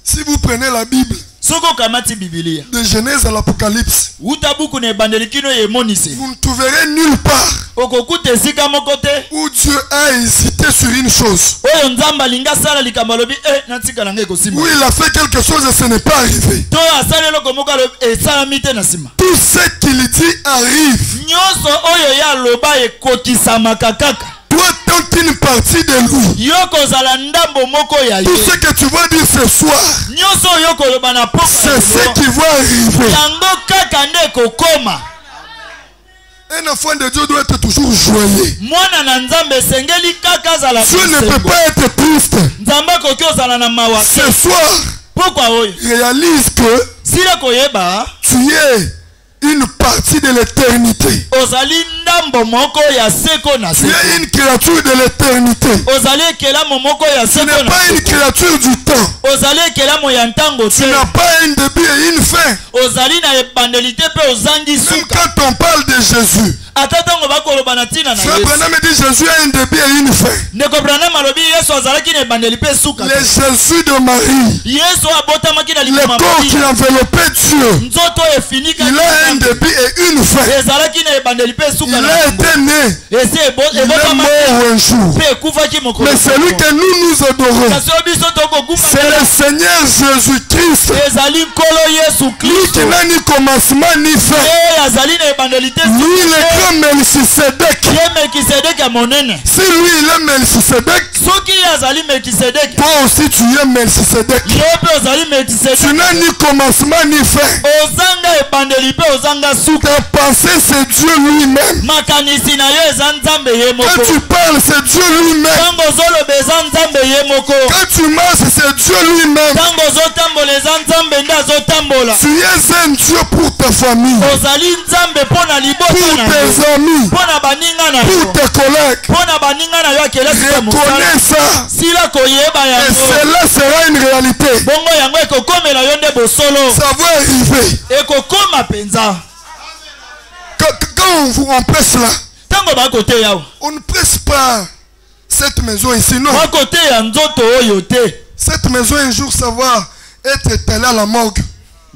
S3: Si vous prenez la Bible,
S2: Soko kamati Biblia.
S3: de Genèse à l'Apocalypse,
S2: Uta buku ne bandeli kino ye monise.
S3: vous ne trouverez nulle part
S2: Okokuta esika moko te.
S3: où Dieu a hésité sur une chose.
S2: Oyo nzamba linga sala likambo lobi natika nanga ekosima.
S3: Où il a fait quelque chose et ce n'est pas arrivé.
S2: To asala eloko moko esalami te na nsima.
S3: Tout ce qu'il dit arrive.
S2: Nyonso oyo ya loba ekokisamaka kaka.
S3: Toi, tant une partie de lui.
S2: Yo kozala ndambo moko ya ye.
S3: Tout ce que tu vas dire ce soir,
S2: Nyonso oyo koloba na poko.
S3: c'est ce qui va arriver.
S2: Yango kaka nde kokoma.
S3: Un enfant de Dieu doit être toujours joyeux.
S2: Mwana na nzambe esengeli kaka zala.
S3: Dieu ne peut pas être triste.
S2: Nzambe koki ozala na mawa.
S3: Ce soir,
S2: Pourquoi oyo?
S3: réalise que
S2: Sila koyeba.
S3: tu es une partie de l'éternité.
S2: Ozali ndambo moko ya seko na
S3: Tu
S2: seko.
S3: es une créature de l'éternité.
S2: Ozali ekelamo moko ya
S3: Tu
S2: seko
S3: n'es
S2: na
S3: pas une
S2: seko.
S3: créature du temps.
S2: Ozali ekelamo ya ntango
S3: Tu
S2: te.
S3: n'as pas un début et une fin.
S2: Ozali na ebandeli te pe ozangi
S3: Même
S2: suka.
S3: quand on parle de Jésus,
S2: Ata ntango bakoloba na ntina na
S3: Frère
S2: Yesu.
S3: Branham dit Jésus a un début et une fin.
S2: Ndeko Branham alobi Yesu azalaki na ebandeli pe suka.
S3: Le Jésus de Marie,
S2: Yesu abotamaki na
S3: le
S2: likama
S3: corps qui enveloppait Dieu,
S2: nzoto efinika.
S3: il a un début et une fin.
S2: ezalaki na ebandeli pe suka
S3: Il
S2: na
S3: a
S2: yango.
S3: été né,
S2: Esi
S3: il est
S2: ebotama
S3: mort un jour.
S2: pe ekufaki mokolo.
S3: Mais celui que nous adorons,
S2: Kasi oyo biso
S3: c'est
S2: tokokufa
S3: le Seigneur Jésus-Christ.
S2: ezali nkolo Yesu
S3: Lui
S2: Kristo.
S3: qui n'a ni commencement ni fin.
S2: Ye azali na ebandeli te
S3: Lui,
S2: suka
S3: le
S2: te.
S3: grand Melchisedec.
S2: Ye Melkisedeki ya monene.
S3: Si lui, il est Melchisedec,
S2: Soki ye azali Melkisedeki,
S3: toi aussi tu es Melchisedec.
S2: ye pe ozali
S3: Tu
S2: Melkisedeki.
S3: n'as ni commencement ni fin.
S2: Ozanga ebandeli pe ozanga suka.
S3: Ta pensée, c'est Dieu lui-même.
S2: Makanisi na yo eza nzambe ye moko.
S3: Quand tu parles, c'est Dieu lui-même.
S2: Ntango ozoloba eza nzambe ye moko.
S3: Quand tu marches, c'est Dieu lui-même.
S2: Ntango ozotambola eza nzambe nde azotambola.
S3: Tu es un Dieu pour ta famille,
S2: Ozali nzambe mpo na libota
S3: pour
S2: na yo,
S3: tes amis,
S2: mpo na baninga na
S3: pour
S2: yo,
S3: tes collègues.
S2: mpo na baninga na yo akelasi ya mosala.
S3: Reconnais ça.
S2: Sila koyeba
S3: Et
S2: yango.
S3: cela sera une réalité.
S2: Bongo yango ekokomela yo nde bosolo.
S3: Ça va arriver.
S2: Ekokoma penza.
S3: Quand on presse là,
S2: Ntango bakote yawo.
S3: on ne presse pas cette maison ici. Non.
S2: Bakote ya nzoto oyo te.
S3: Cette maison un jour ça va être étalé à la morgue.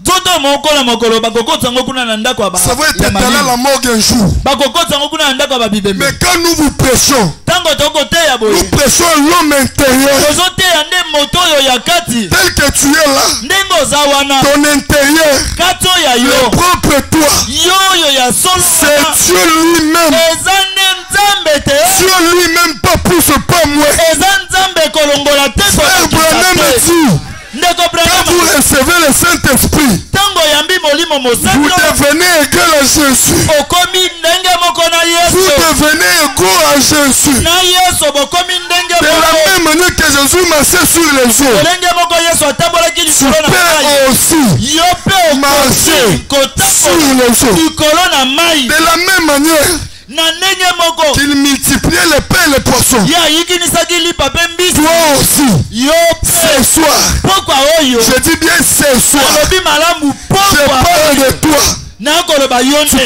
S2: Nzoto moko na mokolo bakokota yango kuna na ndako ya ba.
S3: Ça va être
S2: ya
S3: étalé à
S2: malili.
S3: la morgue un jour.
S2: Bakokota yango kuna na ndako ya babibembe.
S3: Mais quand nous vous prêchons,
S2: Ntango tokote ya boye.
S3: nous prêchons l'homme intérieur.
S2: Tozoteya nde moto oyo ya kati.
S3: Tel que tu es là,
S2: Ndenge oza wana.
S3: ton intérieur,
S2: Kati oyo ya
S3: le
S2: yo.
S3: propre toi,
S2: Yo oyo ya solo
S3: c'est
S2: wana.
S3: Dieu lui-même.
S2: Eza nde nzambe te.
S3: Dieu lui-même, pas plus, pas moins.
S2: Eza nzambe kolongola te.
S3: Frère Branham
S2: kolokisa te.
S3: dit,
S2: Ndeko
S3: quand
S2: Branham.
S3: vous recevez le Saint-Esprit,
S2: Ntango yambi molimo
S3: vous
S2: mosantu.
S3: devenez égal à Jésus.
S2: Okomi ndenge moko na
S3: Vous
S2: Yesu.
S3: devenez égaux à Jésus.
S2: Na Yesu bokomi ndenge
S3: De la
S2: moko.
S3: même manière que Jésus marchait sur les eaux,
S2: Ndenge moko Yesu atambolaki
S3: tu
S2: likolo na mai.
S3: peux aussi
S2: Yo pe
S3: marcher
S2: okoki
S3: sur
S2: kotambola
S3: les eaux.
S2: likolo na mai.
S3: De la même manière
S2: Na ndenge moko.
S3: qu'il multipliait les pains et les poissons,
S2: Ye ayikinisaki lipa pe mbisi.
S3: toi aussi,
S2: Yo pe.
S3: ce soir,
S2: Pokwa oyo.
S3: je dis bien ce soir,
S2: Alobi malamu
S3: je
S2: pokwa
S3: parle
S2: oyo.
S3: de toi. Tu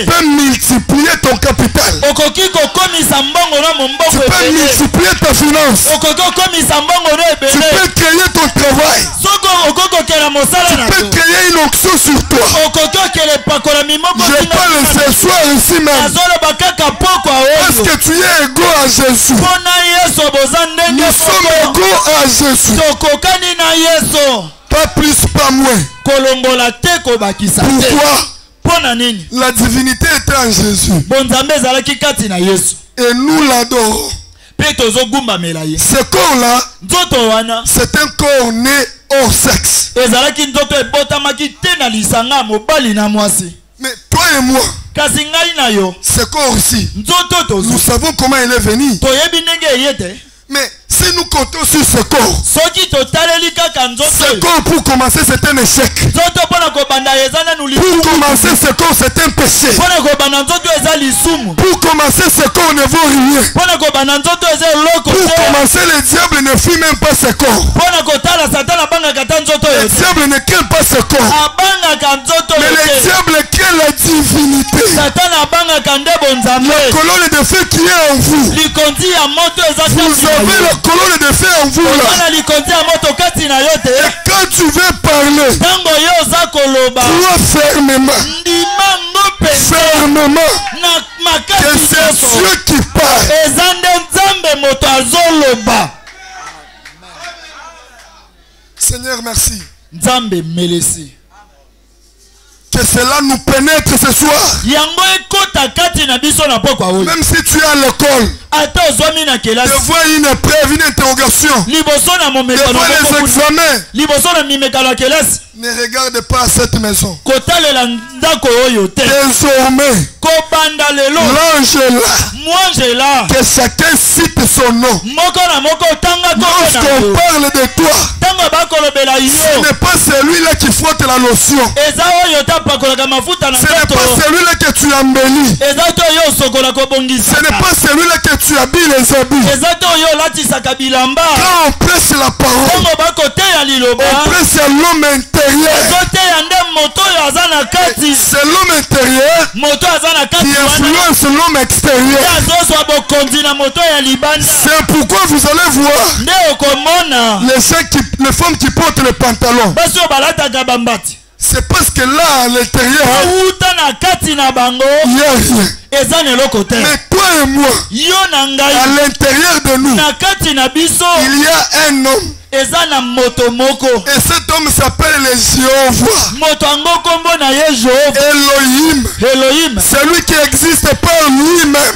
S3: peux multiplier ton capital. Tu peux multiplier ta finance. Tu peux créer ton travail. Tu peux créer une onction sur toi. Je parle ce soir ici même. Est-ce que tu es égaux à Jésus? Nous sommes égaux à Jésus. Pas plus, pas moins. Pourquoi? La divinité était en Jésus. Et nous l'adorons. Ce corps-là, c'est un corps né hors sexe. Mais toi et moi, ce corps-ci, nous savons comment il est venu. Mais si nous comptons sur ce corps, pour commencer c'est un échec. Pour commencer ce corps c'est un péché. Pour commencer ce corps ne vaut rien. Pour commencer le diable ne fuit même pas ce corps. Le diable ne crée pas ce corps. Mais le diable crée la divinité. La colonne de feu qui est en vous. Vous avez la colonne de feu en vous là. Et quand tu veux parler, crois fermement. Fermement. Que c'est Dieu qui parle. Seigneur, merci. Que cela nous pénètre ce soir. Même si tu es à l'école, de voir une épreuve, une interrogation, de voir les examens, ne regarde pas cette maison. Désormais, l'ange est là. Que chacun cite son nom. Lorsqu'on parle de toi, ce n'est pas celui-là qui frotte la lotion. Ce n'est pas celui-là que tu embellis. Ce n'est pas celui-là que tu habilles les habits. Quand on prêche la parole, on prêche à l'homme intérieur. C'est l'homme intérieur qui influence l'homme extérieur. C'est pourquoi vous allez voir les femmes qui portent le pantalon. C'est parce que là, à l'intérieur, il n'y a rien. Mais toi et moi, à l'intérieur de nous, il y a un homme. Et cet homme s'appelle le Jéhovah. Elohim. Celui qui existe par lui-même.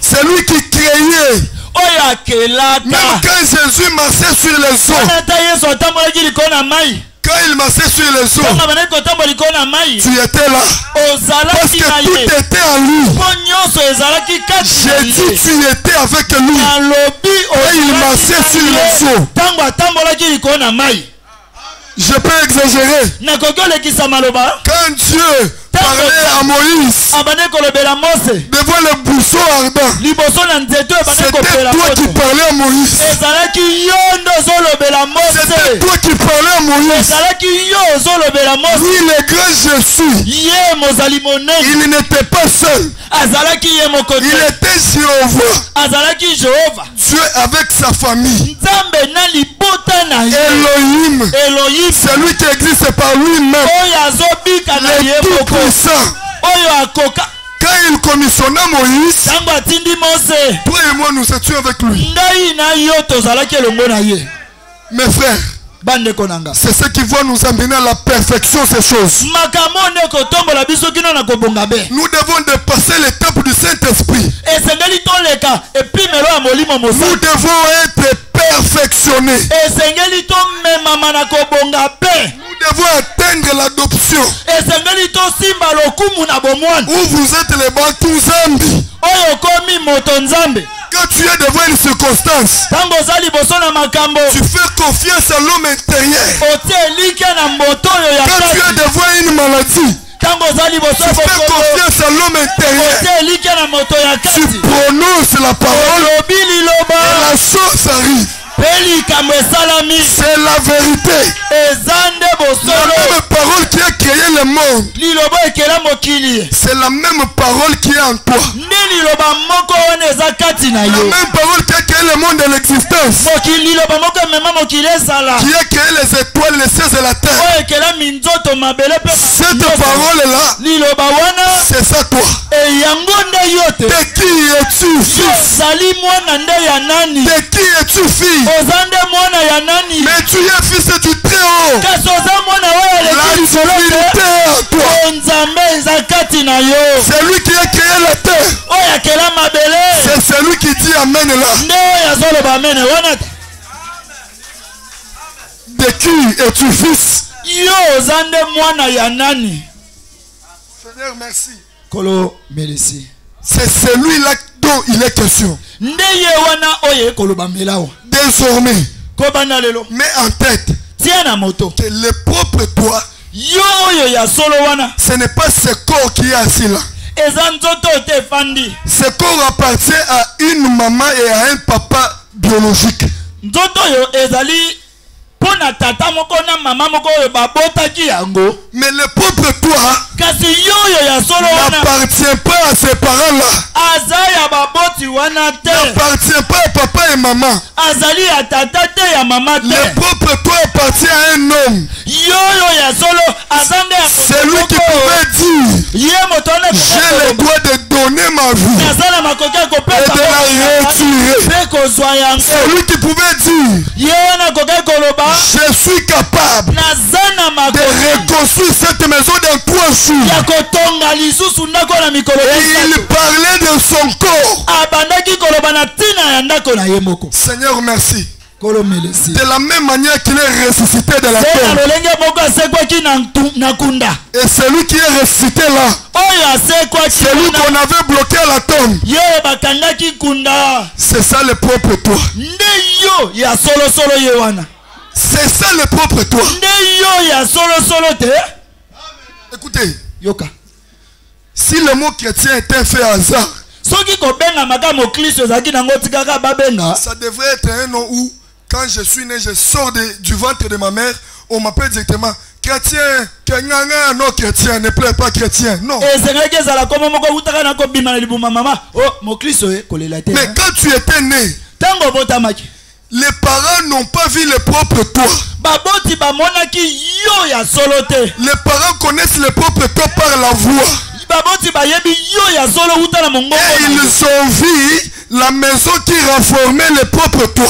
S3: Celui qui créait. Même quand Jésus marchait sur les eaux, quand il marchait sur les eaux, tu étais là. Parce que tout était en lui. J'ai dit tu étais avec lui. Et il marchait sur les eaux. Je peux exagérer. Quand Dieu parlait à Moïse devant le buisson ardent, c'était toi qui parlais à Moïse. C'était toi qui parlais à Moïse. Oui, le grand Jésus, il n'était pas seul. Il était Jéhovah. Dieu avec sa famille. Elohim, celui qui existe par lui-même. Le Tout-Puissant. Quand il commissionna Moïse, toi et moi nous étions avec lui. Mes frères, c'est ce qui va nous amener à la perfection ces choses. Nous devons dépasser l'étape du Saint-Esprit. Nous devons être perfectionnés. Nous devons atteindre l'adoption. Où vous êtes les Bantou Zambi. Quand tu es devant une circonstance, tu fais confiance à l'homme intérieur. Quand tu es devant une maladie, tu fais confiance à l'homme intérieur. Tu prononces la parole et la chose arrive. C'est la vérité. La même parole qui a créé C'est la même parole qui est en toi. La même parole qui a créé le monde de l'existence. Qui a créé les étoiles, les cieux et la terre. Cette parole-là, c'est ça toi. De qui es-tu fils? De qui es-tu fille? Mais tu es fils du Très-Haut. La divinité en toi. C'est lui qui a créé la terre. C'est celui qui dit Amen là. De qui es-tu fils? Seigneur, merci. C'est celui-là dont il est question. Désormais, mets en tête que le propre toi, ce n'est pas ce corps qui est assis là. Ce corps appartient à une maman et à un papa biologique. Mais le propre toi n'appartient pas à ces parents-là. N'appartient pas à papa et maman. Le propre toi appartient à un homme. C'est lui qui pouvait dire: j'ai le droit de donner ma vie et de la retirer. C'est lui qui pouvait dire: je suis capable de reconstruire cette maison dans 3 jours. Et il parlait de son corps. Seigneur, merci. De la même manière qu'il est ressuscité de la tombe. Et celui qui est ressuscité là, celui qu'on avait bloqué à la tombe, c'est ça le propre toi. C'est ça le propre toi. Écoutez, si le mot chrétien était un fait hasard, ça devrait être un nom où, quand je suis né, je sors du ventre de ma mère, on m'appelle directement chrétien, non chrétien, ne plaît pas chrétien, non. Mais quand tu étais né, les parents n'ont pas vu le propre toi. Les parents connaissent le propre toi par la voix. Et ils ont vu la maison qui renformait le propre toi.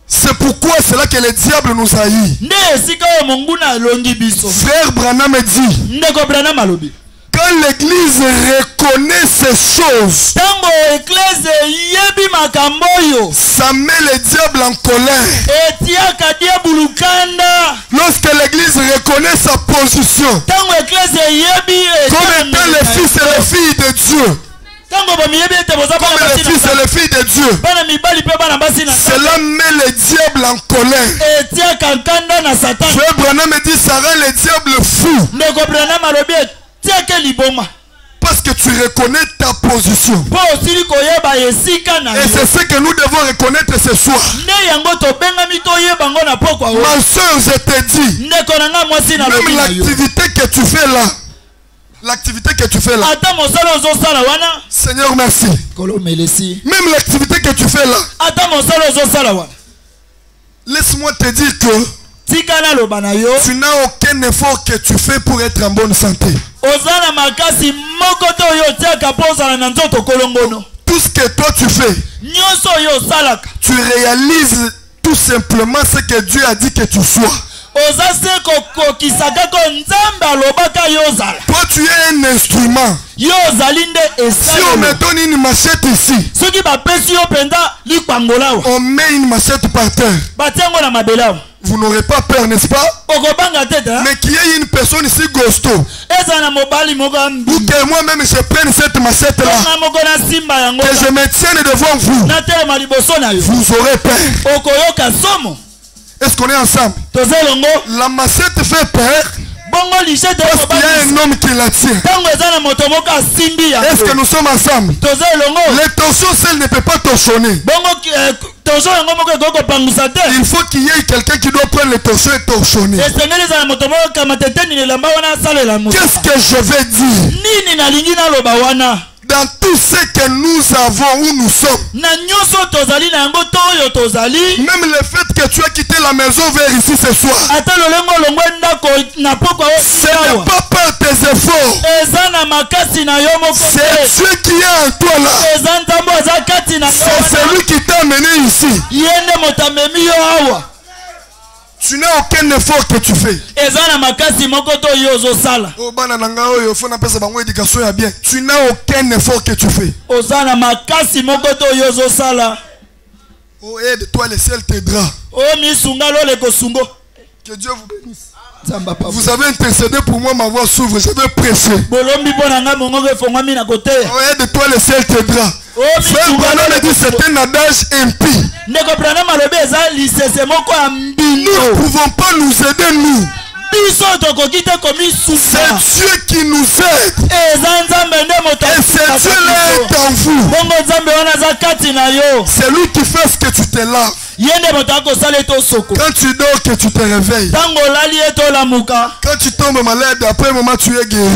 S3: C'est pourquoi c'est là que le diable nous haït. Frère Branham dit: quand l'église reconnaît ces choses, ça met le diable en colère. Lorsque l'église reconnaît sa position comme étant le fils et les filles de Dieu, comme les fils et les filles de Dieu, cela met le diable en colère. Frère Branham dit: ça rend le diable fou. Parce que tu reconnais ta position. Et c'est ce que nous devons reconnaître ce soir. Ma soeur, je te dis, même l'activité que tu fais là, Seigneur, merci. Même l'activité que tu fais là, laisse-moi te dire que tu n'as aucun effort que tu fais pour être en bonne santé. Tout ce que toi tu fais, tu réalises tout simplement ce que Dieu a dit que tu sois. Toi tu es un instrument. Si on me donne une machette ici, on met une machette par terre, vous n'aurez pas peur, n'est-ce pas? Mais qu'il y ait une personne ici gosto, ou que moi-même je prenne cette machette là, que je me tienne devant vous, vous aurez peur. Est-ce qu'on est ensemble? La machette fait peur. Parce qu'il y a un homme qui la tient. Est-ce que nous sommes ensemble? Les torchons seuls ne peuvent pas torchonner. Il faut qu'il y ait quelqu'un qui doit prendre les torchons et torchonner. Qu'est-ce que je vais dire? Dans tout ce que nous avons où nous sommes, même le fait que tu as quitté la maison vers ici ce soir, ce n'est pas par tes efforts, c'est Dieu qui est en toi là, c'est celui qui t'a amené ici. Tu n'as aucun effort que tu fais. Tu n'as aucun effort que tu fais. Oh, aide-toi, le ciel t'aidera. Que Dieu vous bénisse. Vous avez intercédé pour moi, ma voix s'ouvre. Je vais prêcher. Oh, aide-toi, le ciel t'aidera. Frère Branham me dit c'est un adage impie. Nous ne pouvons pas nous aider nous. C'est Dieu qui nous aide. Et c'est Dieu là est en vous. C'est lui qui fait ce que tu te laves. Quand tu dors, que tu te réveilles. Quand tu tombes malade, après un moment tu es guéri.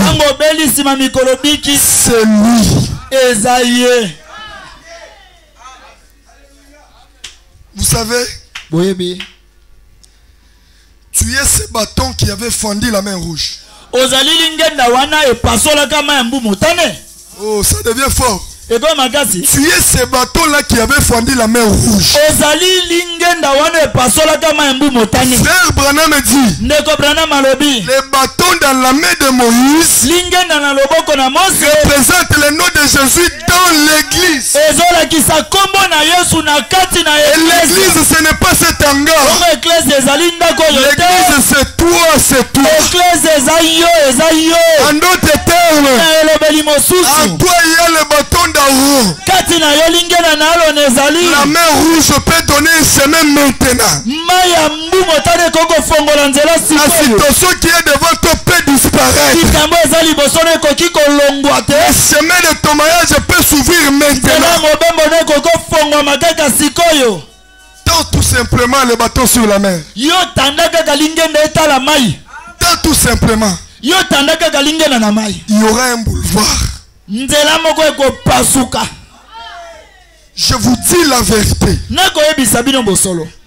S3: C'est lui. Vous savez, tu es ce bâton qui avait fendu la main rouge. Oh, ça devient fort. Tu es ce bateau-là qui avait fendu la mer rouge. Frère Branham me dit, les bâtons dans la main de Moïse représentent le nom de Jésus dans l'église. Et l'église, ce n'est pas cet hangar. L'église, c'est toi, c'est toi. En d'autres termes, en toi, il y a le bâton d'Aaron. La main rouge peut donner un chemin maintenant. La situation qui est devant toi peut disparaître. Le chemin de ton mariage peut s'ouvrir maintenant. Tends tout simplement le bâton sur la mer. Tends tout simplement. Il y aura un boulevard. Je vous dis la vérité.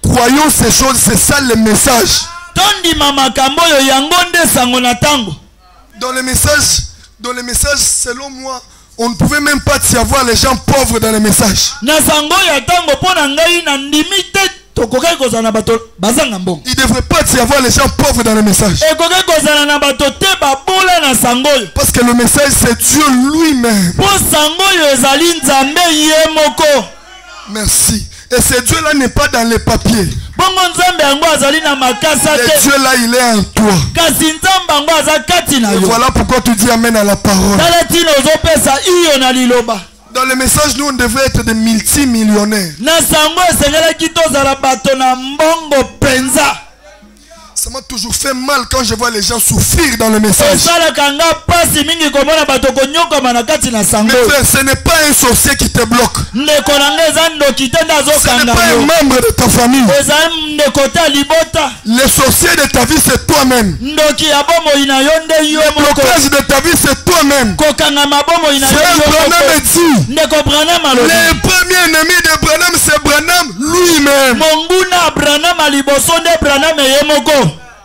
S3: Croyons ces choses, c'est ça le message. Dans le message, selon moi, on ne pouvait même pas y avoir les gens pauvres dans le message. Il ne devrait pas y avoir les gens pauvres dans le message. Parce que le message, c'est Dieu lui-même. Merci. Et ce Dieu-là n'est pas dans les papiers. Le Dieu-là, il est en toi. Et voilà pourquoi tu dis amen à la parole. Dans le message, nous, on devait être des multimillionnaires. Ça m'a toujours fait mal quand je vois les gens souffrir dans le message. Mais frère, ce n'est pas un sorcier qui te bloque. Ce n'est pas un membre de ta famille. Le sorcier de ta vie, c'est toi-même. Le blocage de ta vie, c'est toi-même. Frère Branham dit, le premier ennemi de Branham, c'est Branham lui-même.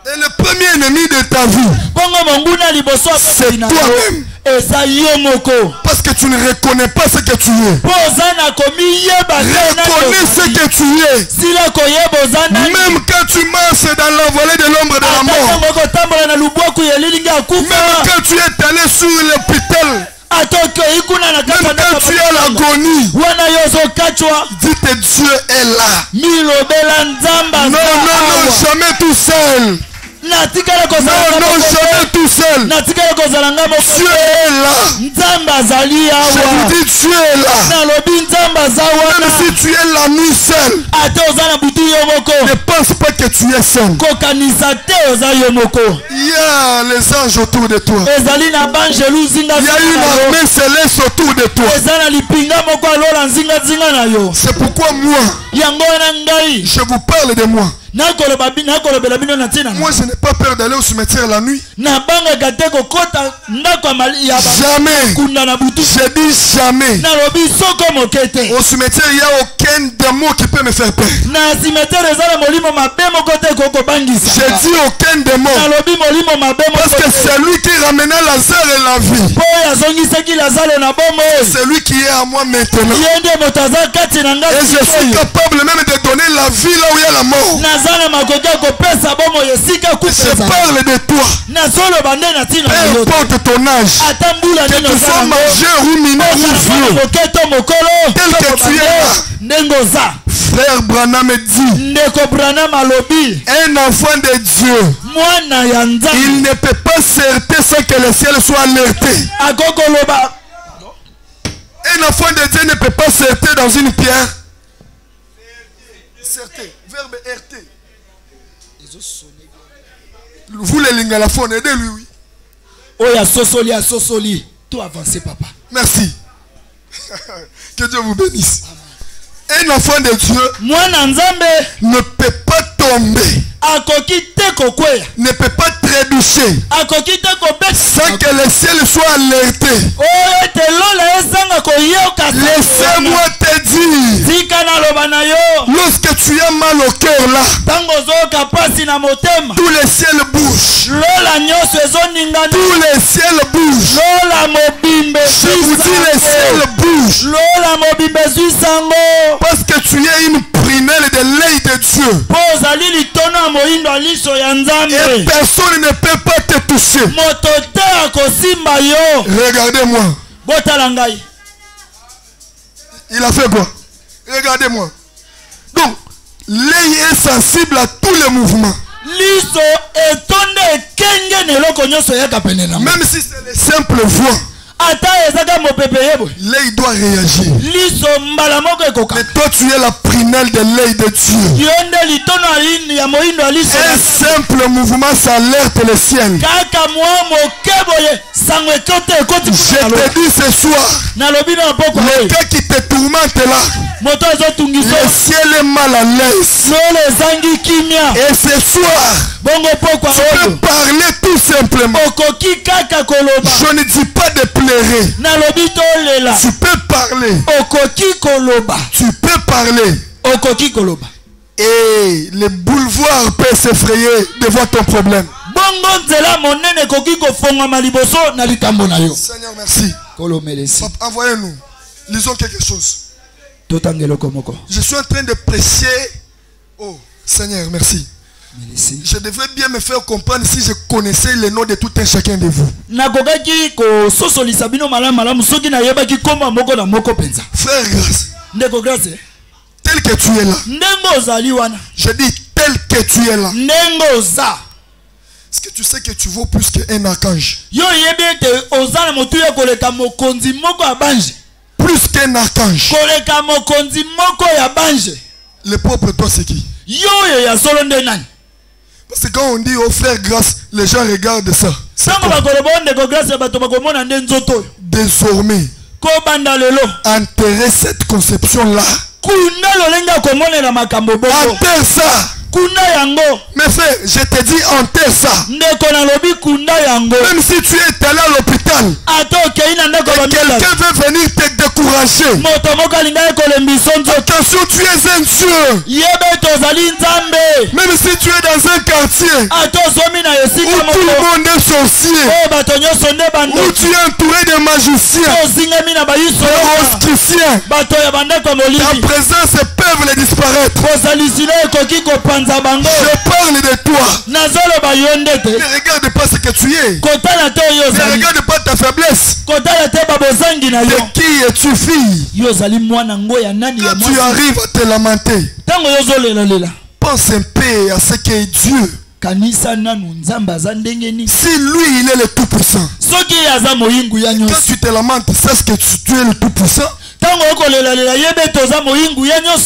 S3: Et le premier ennemi de ta vie, c'est toi-même. Parce que tu ne reconnais pas ce que tu es. Reconnais ce que tu es. Même quand tu marches dans la vallée de l'ombre de la mort. Même quand tu es allé sur l'hôpital. Même quand tu es à l'agonie, dites Dieu est là. Non, jamais tout seul. Non, jamais tout seul. Dieu est là. Je vous dis, tu es là. Même si tu es la nuit seule, ne pense pas que tu es seul. Il y a les anges autour de toi. Il y a une armée céleste autour de toi. C'est pourquoi moi, je vous parle de moi. Moi, je n'ai pas peur d'aller au cimetière la nuit. Jamais. Je dis jamais. Au cimetière, il n'y a aucun démon qui peut me faire peur. Je dis aucun démon. Parce que c'est lui qui ramena Lazare et la vie. C'est lui qui est à moi maintenant. Et je suis capable même de donner la vie là où il y a la mort. Je parle de toi. Peu importe ton âge, que tu sois majeur ou mineur ou vieux, tel que tu es là, frère Branham dit, un enfant de Dieu, il ne peut pas certer sans que le ciel soit alerté. Un enfant de Dieu ne peut pas certer dans une pierre. Certer, verbe RT. Vous les lingalaphones, aidez-lui, oui.
S2: Tout avancé, papa.
S3: Merci. Que Dieu vous bénisse. Un enfant de Dieu ne peut pas tomber, ne peut pas trébucher sans que le ciel soit alerté. Laissez-moi te dire, lorsque tu as mal au cœur là, tout le ciel bouge. Tout le ciel bouge. Je vous dis, le ciel bouge. Parce que tu es une prunelle de l'œil de Dieu. Et personne ne peut pas te toucher. Regardez-moi. Il a fait quoi? Regardez-moi. Donc, l'œil est sensible à tous les mouvements. Même si c'est les simples voix, l'œil doit réagir. Mais toi tu es la prunelle de l'œil de Dieu. Un simple mouvement s'alerte le ciel. Je te dis ce soir, le cas qui te tourmente là, le ciel est mal à l'aise. Et ce soir, tu peux parler tout simplement. Je ne dis pas de pleurer. Tu peux parler. Tu peux parler. Et le boulevard peut s'effrayer devant ton problème. Seigneur, merci. Envoyez-nous. Lisons quelque chose. Je suis en train de prêcher. Oh, Seigneur, merci. Je devrais bien me faire comprendre si je connaissais le nom de tout un chacun de vous. Frère Grâce, tel que tu es là, je dis tel que tu es là. Est-ce que tu sais que tu vaux plus qu'un archange? Plus qu'un archange. Le peuple, toi, c'est qui? Parce que quand on dit au frère Grâce, les gens regardent ça. Désormais, enterrer cette conception-là. Enterre ça. Mais frère, je te dis enterre ça. Même si tu es allé à l'hôpital et quelqu'un veut venir te décourager, attention, tu es un Dieu. Même si tu es dans un quartier où tout le monde est sorcier, où tu es entouré de magiciens, de christiens, ta présence peut disparaître. Je parle de toi. Ne regarde pas ce que tu es. Ne regarde pas ta faiblesse. De qui es-tu fille? Quand tu arrives à te lamenter, pense un peu à ce qu'est Dieu. Si lui il est le tout puissant, Quand tu te lamentes, sache que tu es le Tout-Puissant. Et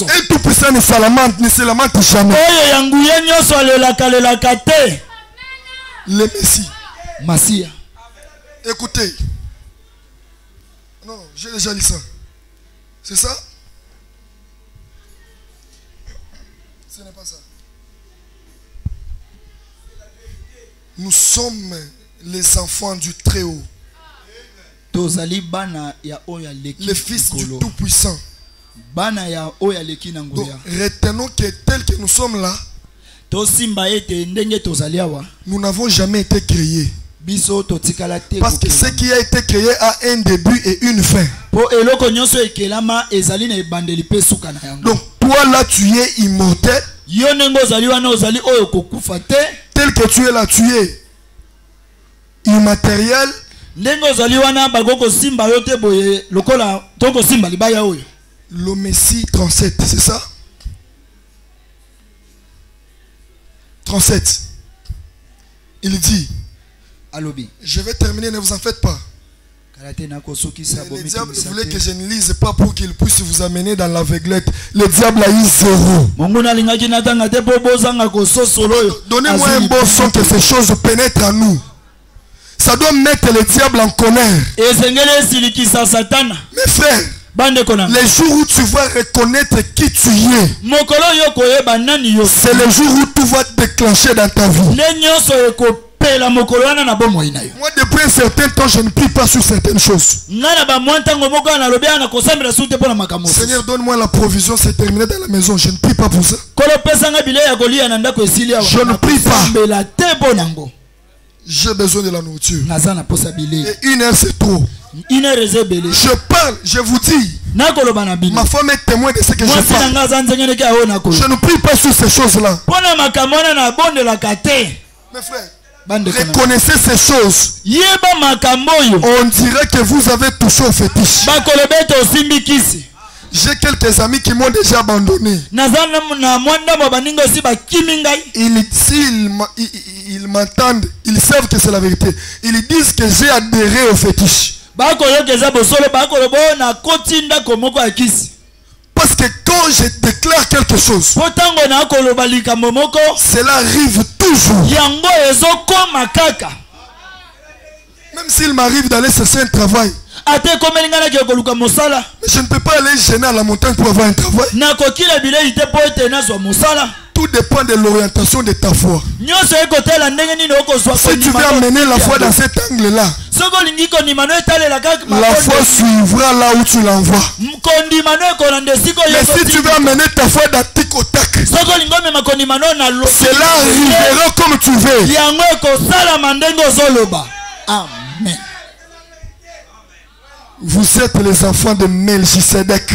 S3: le Tout-Puissant ne se lamente jamais. Le Messie. Écoutez. Non, j'ai déjà lu ça. C'est ça? Ce n'est pas ça. Nous sommes les enfants du Très-Haut. Le Fils du Tout-Puissant. Donc, retenons que tel que nous sommes là, nous n'avons jamais été créés. Parce que ce qui a été créé a un début et une fin. Donc toi là tu es immortel. Tel que tu es là tu es immatériel. Le Messie 37, c'est ça? 37. Il dit, je vais terminer, ne vous en faites pas. Le diable voulait que je ne lise pas pour qu'il puisse vous amener dans l'aveuglette. Le diable a eu 0. Donnez-moi un bon son que ces choses pénètrent en nous. Ça doit mettre le diable en colère. Mes frères, les jours où tu vas reconnaître qui tu es, c'est le jour où tout va déclencher dans ta vie. Moi, depuis un certain temps, je ne prie pas sur certaines choses. Seigneur, donne-moi la provision, c'est terminé dans la maison. Je ne prie pas pour ça. Je ne prie pas. J'ai besoin de la nourriture. Et une heure, c'est trop. Je parle, je vous dis. Ma femme est témoin de ce que je parle. Je ne prie pas sur ces choses-là. Mes frères, reconnaissez ces choses. On dirait que vous avez touché au fétiche. J'ai quelques amis qui m'ont déjà abandonné. Ils m'entendent, ils savent que c'est la vérité. Ils disent que j'ai adhéré au fétiche. Parce que quand je déclare quelque chose, cela arrive toujours. Même s'il m'arrive d'aller chercher un travail, mais je ne peux pas aller gêner à la montagne pour avoir un travail. Tout dépend de l'orientation de ta foi. Si tu veux amener la foi dans cet angle-là, la foi suivra là où tu l'envoies. Mais si tu veux amener ta foi dans tic au tac, cela arrivera comme tu veux. Amen. Vous êtes les enfants de Melchisedec.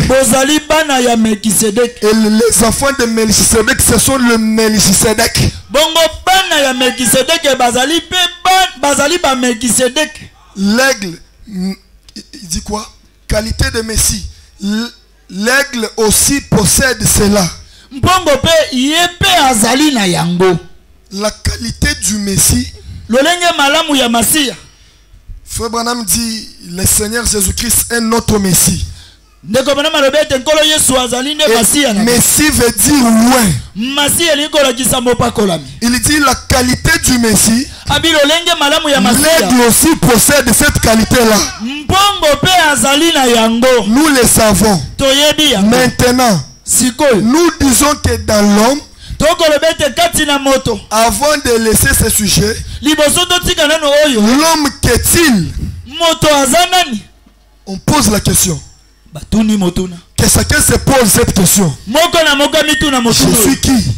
S3: Et les enfants de Melchisedec, ce sont le Melchisedec. L'aigle, il dit quoi? Qualité de Messie. L'aigle aussi possède cela. La qualité du Messie. Frère Branham dit, le Seigneur Jésus-Christ est notre Messie. Et Messie veut dire loin. Il dit la qualité du Messie. L'aigle aussi possède cette qualité-là. Nous le savons. Maintenant, nous disons que dans l'homme, avant de laisser ce sujet, l'homme qu'est-il? On pose la question. Que chacun se pose cette question. Je suis qui?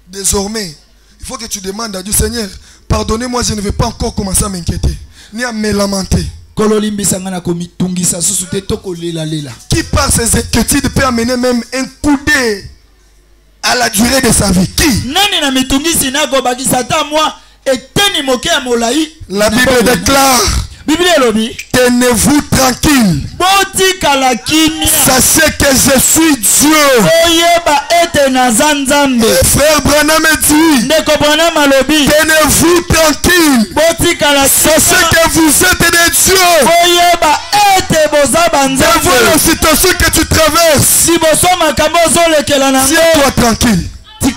S3: Désormais, il faut que tu demandes à Dieu, Seigneur, pardonnez-moi, je ne vais pas encore commencer à m'inquiéter, ni à me lamenter. Qui par ses inquiétudes peut amener même un coup d'œil à la durée de sa vie? Qui? La Bible déclare, tenez-vous tranquille. Sachez que je suis Dieu. Et frère Branham dit, tenez-vous tranquille. Sachez que vous êtes des dieux. Devant la situation que tu traverses, tiens-toi tranquille et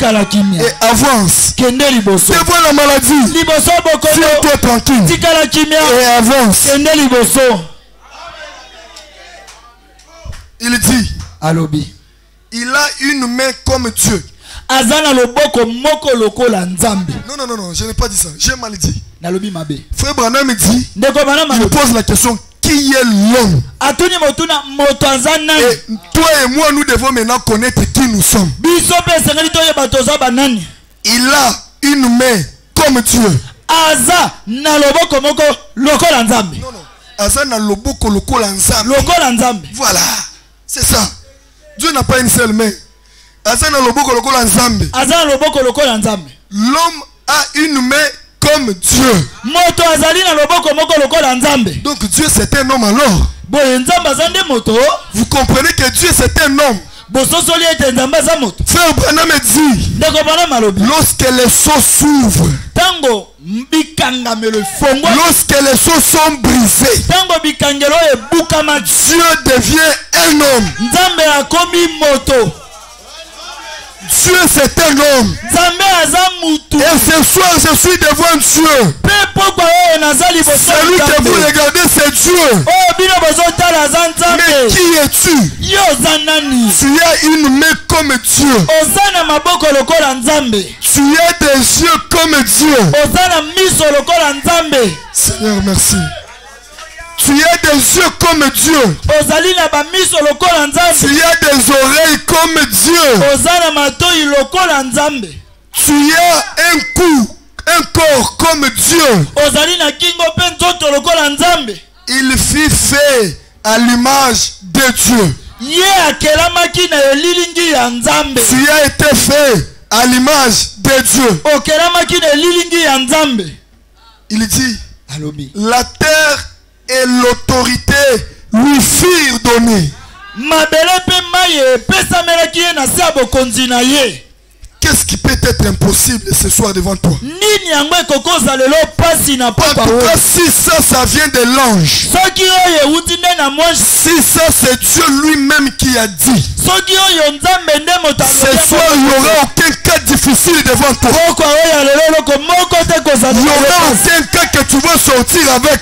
S3: avance. Devant la maladie, tiens-toi tranquille et avance. Il dit, il a une main comme Dieu. Non, je n'ai pas dit ça. J'ai mal dit. Frère Branham me dit, il pose la question, qui est l'homme? Et toi et moi, nous devons maintenant connaître qui nous sommes. Il a une main comme Dieu. Non, Aza na loboko lokola nzambe. Voilà, c'est ça. Dieu n'a pas une seule main. Aza na loboko lokola nzambe. L'homme a une main comme Dieu. Donc Dieu c'est un homme alors. Vous comprenez que Dieu c'est un homme. Frère Branham me dit, lorsque les seaux s'ouvrent, lorsque les seaux sont brisés, Dieu devient un homme. Dieu c'est un homme. Et ce soir je suis devant Dieu. Celui que vous regardez c'est Dieu. Mais qui es-tu? Tu as une main comme Dieu. Tu as des yeux comme Dieu. Seigneur merci. Tu as des yeux comme Dieu. Tu as des oreilles comme Dieu. Tu as un cou, un corps comme Dieu. Il fut fait à l'image de Dieu. Tu as été fait à l'image de Dieu. Il dit, la terre et l'autorité lui firent donner. Qu'est-ce qui peut être impossible ce soir devant toi? En tout cas, si ça vient de l'ange, si ça c'est Dieu lui-même qui a dit, ce soir il n'y aura aucun cas difficile devant toi. Il n'y aura aucun cas que tu vas sortir avec.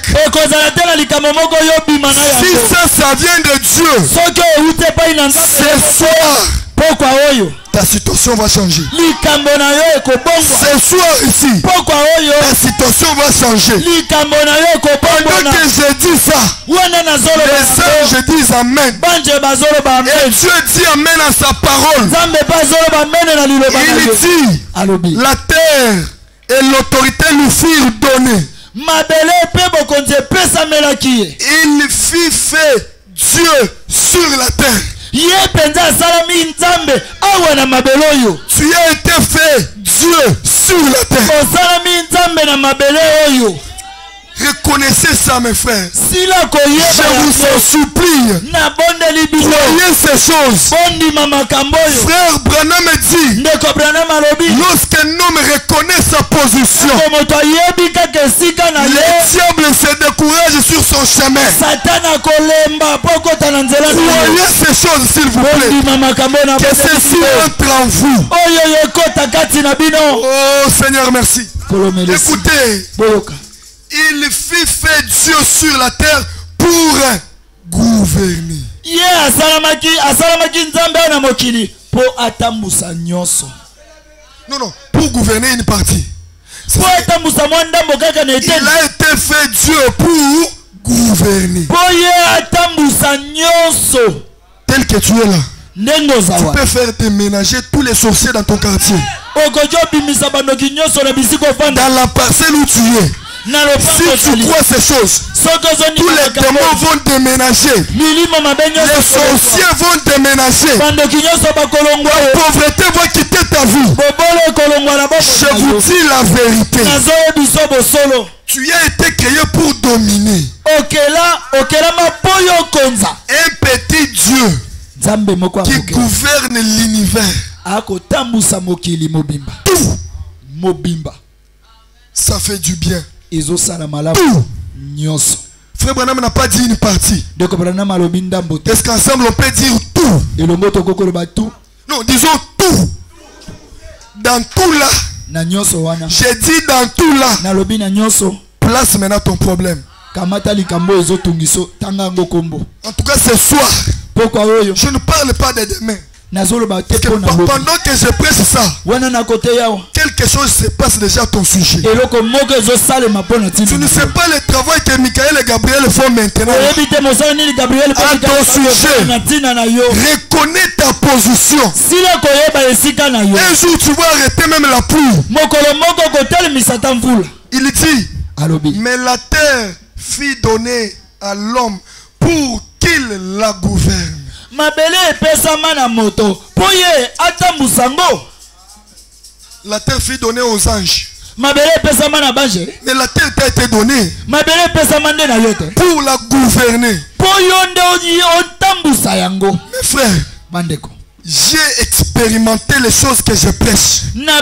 S3: Si ça vient de Dieu, ce soir ta situation va changer. Ce soir ici, ta situation va changer. Pendant que je dis ça, les anges disent Amen. Et Dieu dit Amen à sa parole. Il dit, la terre et l'autorité lui firent donner. Il fit fait Dieu sur la terre. Tu as été fait Dieu sur la terre. Reconnaissez ça mes frères. Je vous en supplie. Croyez ces choses. Frère Branham me dit, lorsqu'un homme reconnaît sa position, le diable se décourage sur son chemin. Croyez ces choses s'il vous plaît. Que ceci entre en vous. Oh Seigneur merci. Écoutez, il fit fait Dieu sur la terre pour gouverner. Non, pour gouverner une partie. Il a été fait Dieu pour gouverner. Tel que tu es là, tu peux faire déménager tous les sorciers dans ton quartier. Dans la parcelle où tu es. Si tu crois ces choses, tous les démons vont déménager. Les sorciers vont déménager. La pauvreté va quitter ta vie. Je vous dis la vérité. Tu as été créé pour dominer. Un petit Dieu qui gouverne l'univers. Tout. Ça fait du bien.
S4: Ezo sala malamu.
S3: Tout.
S4: Nyonso.
S3: Frère Branham n'a pas dit une partie.
S4: Donc Branham alobi ndambo te.
S3: Est-ce qu'ensemble on peut dire tout?
S4: Elongo tokoko loba tout.
S3: Non, disons tout. Dans tout là.
S4: Na nyonso wana.
S3: J'ai dit dans tout là.
S4: Na lobi na nyonso.
S3: Place maintenant ton problème.
S4: Kamata likambo ezo tungiso tanga ngo kombo.
S3: En tout cas ce soir.
S4: Pourquoi oyo?
S3: Je ne parle pas de demain.
S4: Parce que
S3: pendant que je prêche ça, quelque chose se passe déjà à ton sujet. Tu ne sais pas le travail que Michael et Gabriel font maintenant à ton sujet. Reconnais ta position. Un jour tu vas arrêter même la pluie. Il dit, mais la terre fut donnée à l'homme pour qu'il la gouverne. La terre fut donnée aux anges. Mais la terre t'a été donnée pour la gouverner. Mes frères, j'ai expérimenté les choses que je prêche. Moi,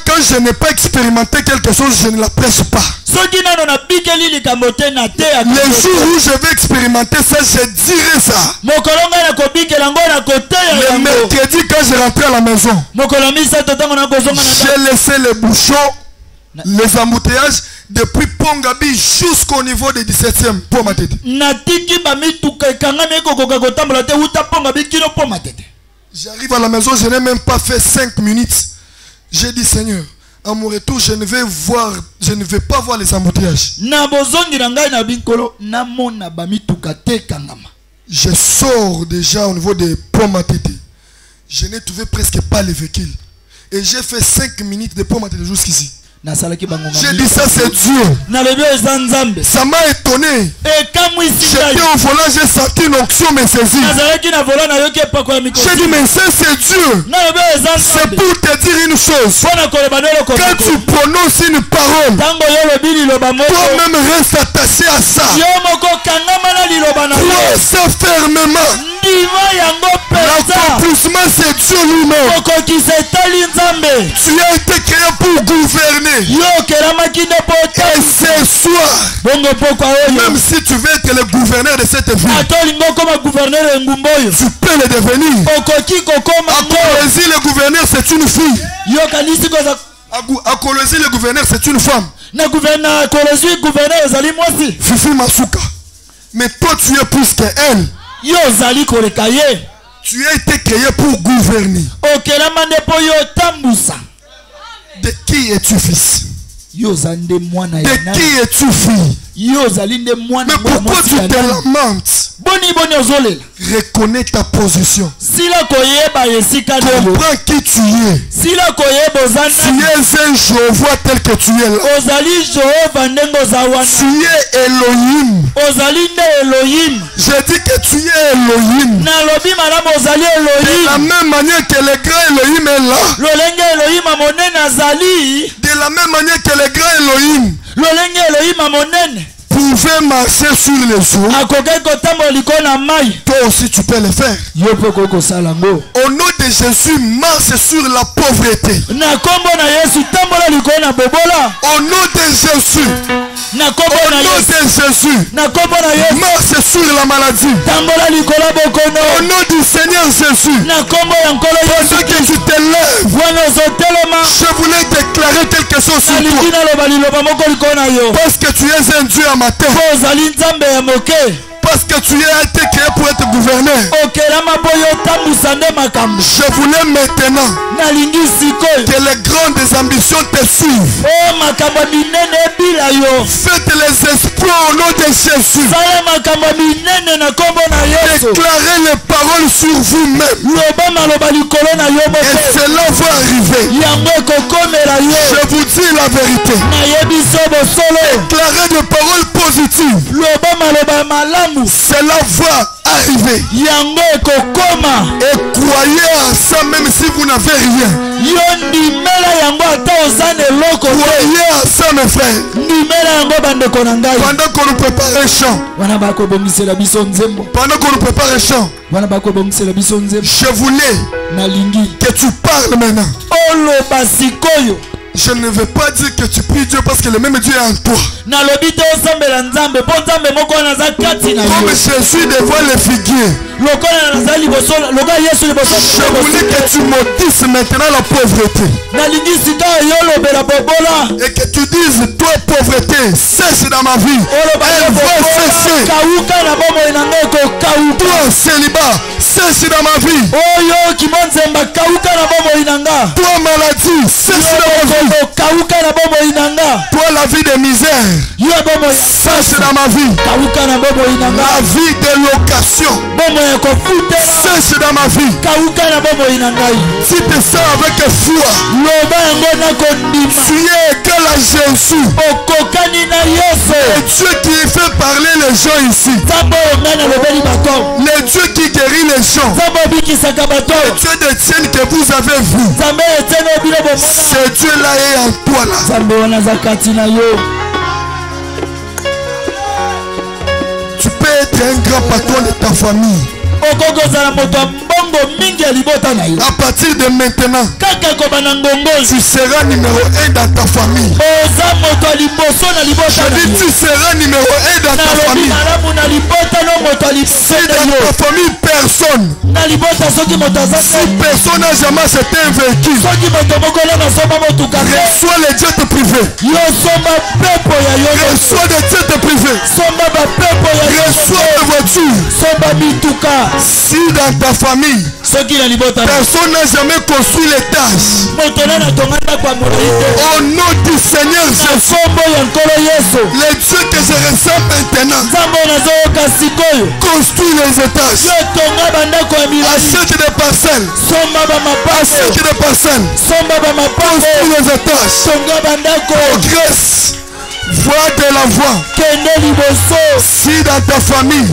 S3: quand je n'ai pas expérimenté quelque chose, je ne la prêche pas. Les jours où je vais expérimenter ça, je dirai ça. Le mercredi, quand je rentrais à la maison, j'ai laissé les bouchons, les embouteillages depuis Pongabi jusqu'au niveau des 17e pour ma tête. J'arrive à la maison, je n'ai même pas fait 5 minutes. J'ai dit, Seigneur, à mon retour, je ne vais pas voir les embouteillages. Je sors déjà au niveau des Pomatete. Je n'ai trouvé presque pas les véhicules. Et j'ai fait 5 minutes de Pomatete jusqu'ici. J'ai dit ça c'est Dieu. Ça m'a étonné. J'étais au volant, j'ai senti une onction me saisir. J'ai dit mais ça c'est Dieu. C'est pour te dire une chose. Quand tu prononces une parole, toi-même reste attaché à ça. Crois ça fermement. L'accomplissement c'est Dieu lui-même. Tu as été créé pour gouverner. Et ce soir, même si tu veux être le gouverneur de cette ville, tu peux le devenir. À Colosie, le gouverneur c'est une fille. À Colosie, le gouverneur c'est une femme. Fifi Masuka. Mais toi tu es plus qu'elle. Tu as été créé pour gouverner. De qui es-tu fils? De qui es-tu fille? Mais pourquoi tu te lamentes? Reconnais ta position. Comprends qui tu es. Tu es un Jéhovah tel que tu es là. Tu es Elohim. Je dis que tu es Elohim. De la même manière que le grand Elohim est là. De la même manière que le grand Elohim pouvait marcher sur les eaux, toi aussi tu peux le faire. Au nom de Jésus, marche sur la pauvreté. Au nom de Jésus. Au nom de Jésus, marche sur la maladie. Au nom du Seigneur Jésus, pendant que tu te lèves, je voulais déclarer quelque chose sur toi. Parce que tu es un Dieu amateur. Parce que tu as été créé pour être gouverneur. Je voulais maintenant que les grandes ambitions te suivent. Faites les espoirs au nom de Jésus. Déclarez les paroles sur vous-même. Et cela va arriver. Je vous dis la vérité. Déclarez des paroles positives. Cela va arriver. Et croyez à ça même si vous n'avez rien. Croyez à ça mes frères. Pendant qu'on nous prépare un chant. Pendant qu'on nous prépare un chant. Je voulais que tu parles maintenant. Je ne veux pas dire que tu pries Dieu parce que le même Dieu est en toi. Comme Jésus devant les figuiers. Je voulais que tu maudisses maintenant la pauvreté. Et que tu dises, toi pauvreté, cesse dans ma vie. Elle va cesser. Toi célibat, cesse dans ma vie. Toi maladie, cesse dans ma vie. Toi la vie de misère, cesse dans ma vie. La vie de location, cesse dans ma vie. Si tu es ça avec foi, tu es égal à Jésus. Le Dieu qui fait parler les gens ici. Le Dieu qui guérit les gens. Le Dieu d'Étienne que vous avez vu. Ce Dieu-là est en toi là. Tu peux être un grand patron de ta famille. À partir de maintenant, tu seras numéro 1 dans ta famille. Je dis tu seras numéro 1 dans ta famille. Si dans ta famille personne, si personne n'a jamais acheté un véhicule, reçois les jets privés. Reçois des jets privés. Reçois des voitures. Si dans ta famille, personne n'a jamais construit les tâches, au nom du Seigneur Jésus, le Dieu que je ressens maintenant, construis les étages, achète des parcelles, achète des parcelles, construis les étages, progresse. Voix de la voix. Si dans ta famille,